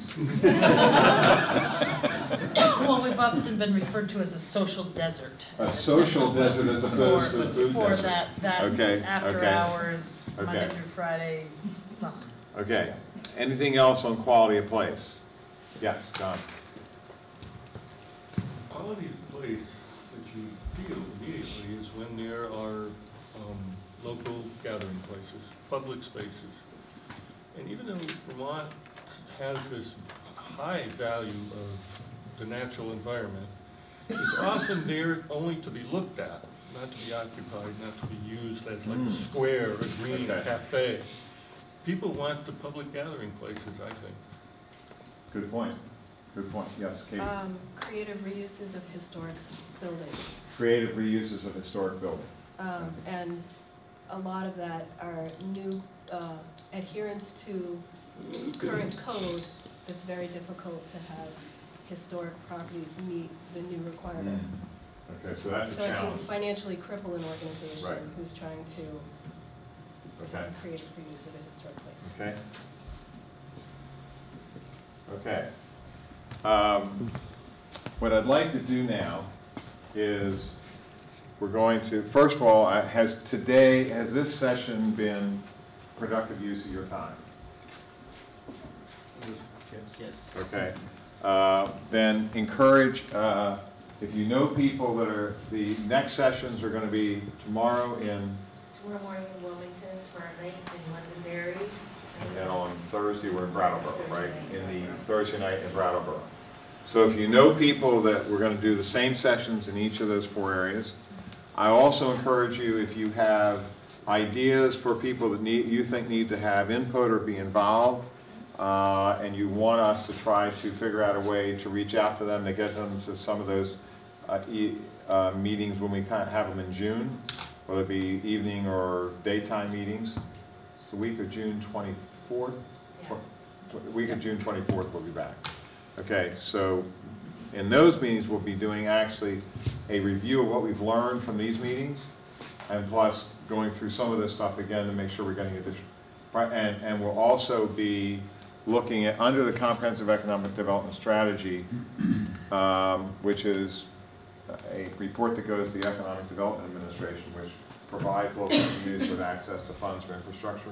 It's what we've often been referred to as a social desert. A social desert as opposed to a food For desert. that Okay, after okay. hours, Monday Okay. through Friday, something. Okay. Anything else on quality of place? Yes, John. Quality of place that you feel immediately is when there are local gathering places, public spaces. And even though Vermont has this high value of the natural environment, it's often there only to be looked at, not to be occupied, not to be used as like a square, a green cafe. People want the public gathering places, I think. Good point. Good point. Yes, Kate. Creative reuses of historic buildings. Creative reuses of historic buildings. And a lot of that are new adherence to current code. It's very difficult to have historic properties meet the new requirements. Okay, so that's a So it challenge. can financially cripple an organization Right. who's trying to create a reuse of a historic place. Okay. Okay. What I'd like to do now is we're going to, first of all, has this session been productive use of your time? Yes. Okay. Then encourage, if you know people that are, the next sessions are going to be tomorrow Tomorrow morning in Wilmington, tomorrow night in Londonderry. and on Thursday we're in Brattleboro, right? In the Thursday night in Brattleboro. So if you know people that we're going to do the same sessions in each of those 4 areas. I also encourage you, if you have ideas for people that you think need to have input or be involved, and you want us to try to figure out a way to reach out to them to get them to some of those meetings when we kind of have them in June, whether it be evening or daytime meetings. It's the week of June 24th. The week of June 24th we'll be back. Okay, so in those meetings we'll be doing actually a review of what we've learned from these meetings, and plus going through some of this stuff again to make sure we're getting additional. And we'll also be looking at, under the Comprehensive Economic Development Strategy, which is a report that goes to the Economic Development Administration, which provides local communities with access to funds for infrastructure,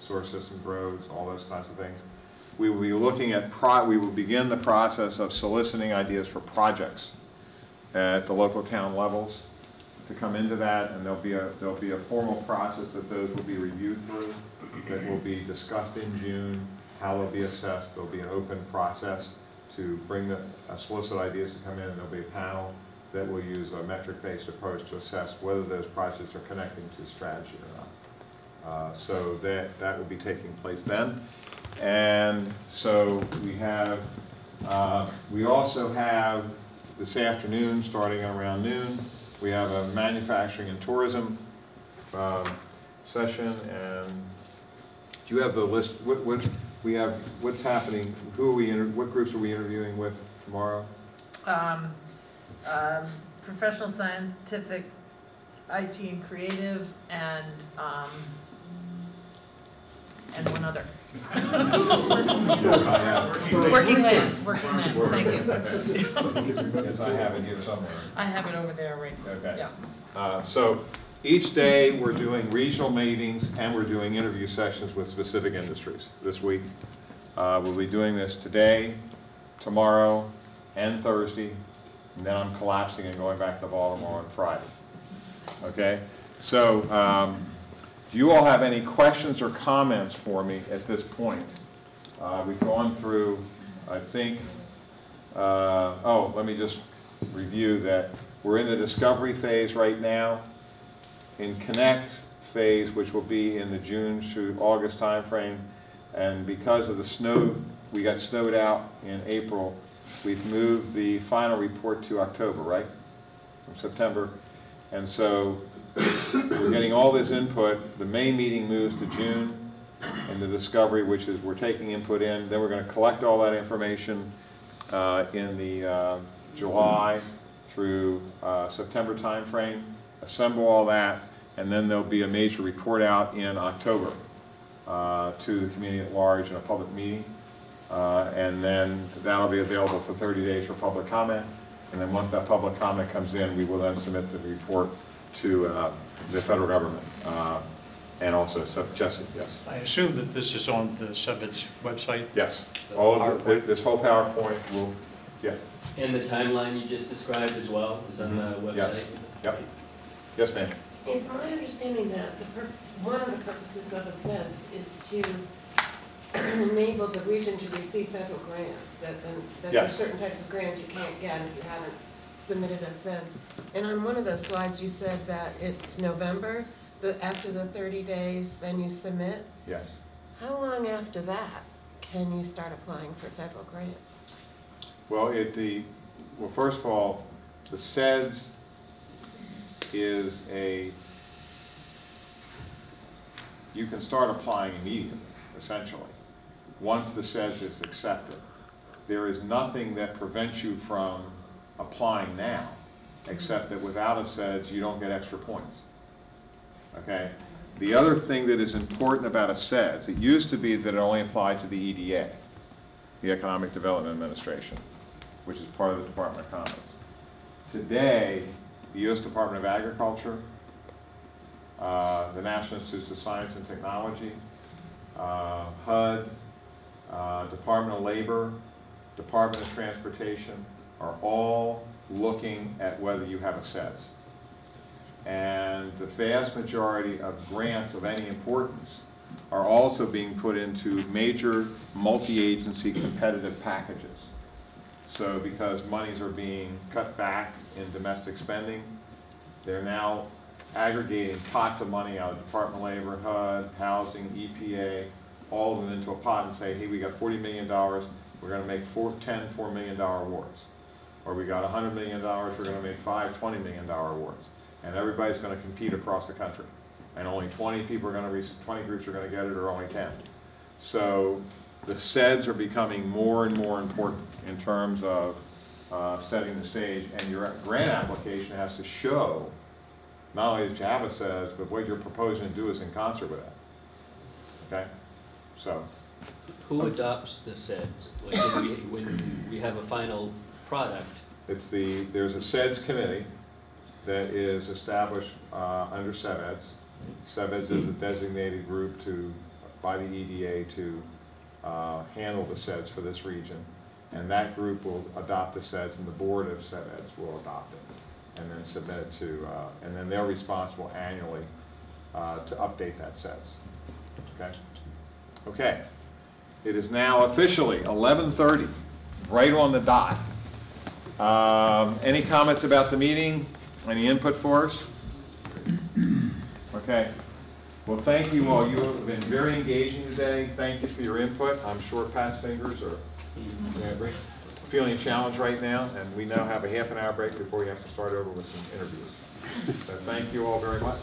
sewer systems, roads, all those kinds of things. We will be looking at, we will begin the process of soliciting ideas for projects at the local town levels to come into that, and there'll be a formal process that those will be reviewed through, that will be discussed in June, how they'll be assessed. There'll be an open process to bring solicit ideas to come in, and there'll be a panel that will use a metric-based approach to assess whether those projects are connecting to strategy or not. So that will be taking place then. And so we also have this afternoon, starting around noon, we have a manufacturing and tourism session. And do you have the list? What's happening? What groups are we interviewing with tomorrow? Professional, scientific, IT and creative, and one other. Yes, I have. Working lands, thank you. Yes, I have it here somewhere. I have it over there, right? Okay. Yeah. So each day we're doing regional meetings and we're doing interview sessions with specific industries this week. We'll be doing this today, tomorrow, and Thursday, and then I'm collapsing and going back to Baltimore on Friday. Okay? So do you all have any questions or comments for me at this point? We've gone through, I think, let me just review that we're in the discovery phase right now. In Connect phase, which will be in the June through August timeframe, and because of the snow, we got snowed out in April, we've moved the final report to October, right? From September. And so we're getting all this input. The May meeting moves to June, and the discovery, which is we're taking input in. Then we're going to collect all that information in the July through September timeframe, assemble all that, and then there'll be a major report out in October to the community at large in a public meeting. And then that'll be available for 30 days for public comment. And then once that public comment comes in, we will then submit the report to the federal government. And also, Jesse, yes? I assume that this is on the SeVEDS website? Yes. All of this whole PowerPoint will, yeah. And the timeline you just described as well is on the website? Yes. Yep. Yes, ma'am. It's my understanding that one of the purposes of a SEDS is to enable the region to receive federal grants, that there are Yes. certain types of grants you can't get if you haven't submitted a SEDS. And on one of the slides, you said that it's November, after the 30 days, then you submit. Yes. How long after that can you start applying for federal grants? Well, well, first of all, the SEDS is you can start applying immediately, essentially, once the SEDS is accepted. There is nothing that prevents you from applying now, except that without a SEDS, you don't get extra points. Okay? The other thing that is important about a SEDS, it used to be that it only applied to the EDA, the Economic Development Administration, which is part of the Department of Commerce. Today, the U.S. Department of Agriculture, the National Institutes of Science and Technology, HUD, Department of Labor, Department of Transportation are all looking at whether you have a SEDS. And the vast majority of grants of any importance are also being put into major multi-agency competitive packages. So because monies are being cut back in domestic spending, they're now aggregating pots of money out of Department of Labor, HUD, Housing, EPA, all of them into a pot and say, hey, we got $40 million, we're going to make 10 $4 million awards. Or we got $100 million, we're going to make 5 $20 million awards. And everybody's going to compete across the country. And only 20 people are going to 20 groups are going to get it, or only 10. So the SEDS are becoming more and more important in terms of setting the stage. And your grant application has to show not only that you have a SEDS, but what you're proposing to do is in concert with that. Okay? So. Who adopts the SEDS? Like when we have a final product? There's a SEDS committee that is established under SeVEDS. SeVEDS is a designated group by the EDA to handle the SEDS for this region. And that group will adopt the SEDS, and the board of SeVEDS will adopt it, and then submit it to, and then they're responsible annually to update that SEDS. Okay? Okay. It is now officially 11:30, right on the dot. Any comments about the meeting? Any input for us? Okay. Well, thank you all. You have been very engaging today. Thank you for your input. I'm sure Pat's fingers are feeling challenged right now, and we now have a half an hour break before we have to start over with some interviews. So thank you all very much.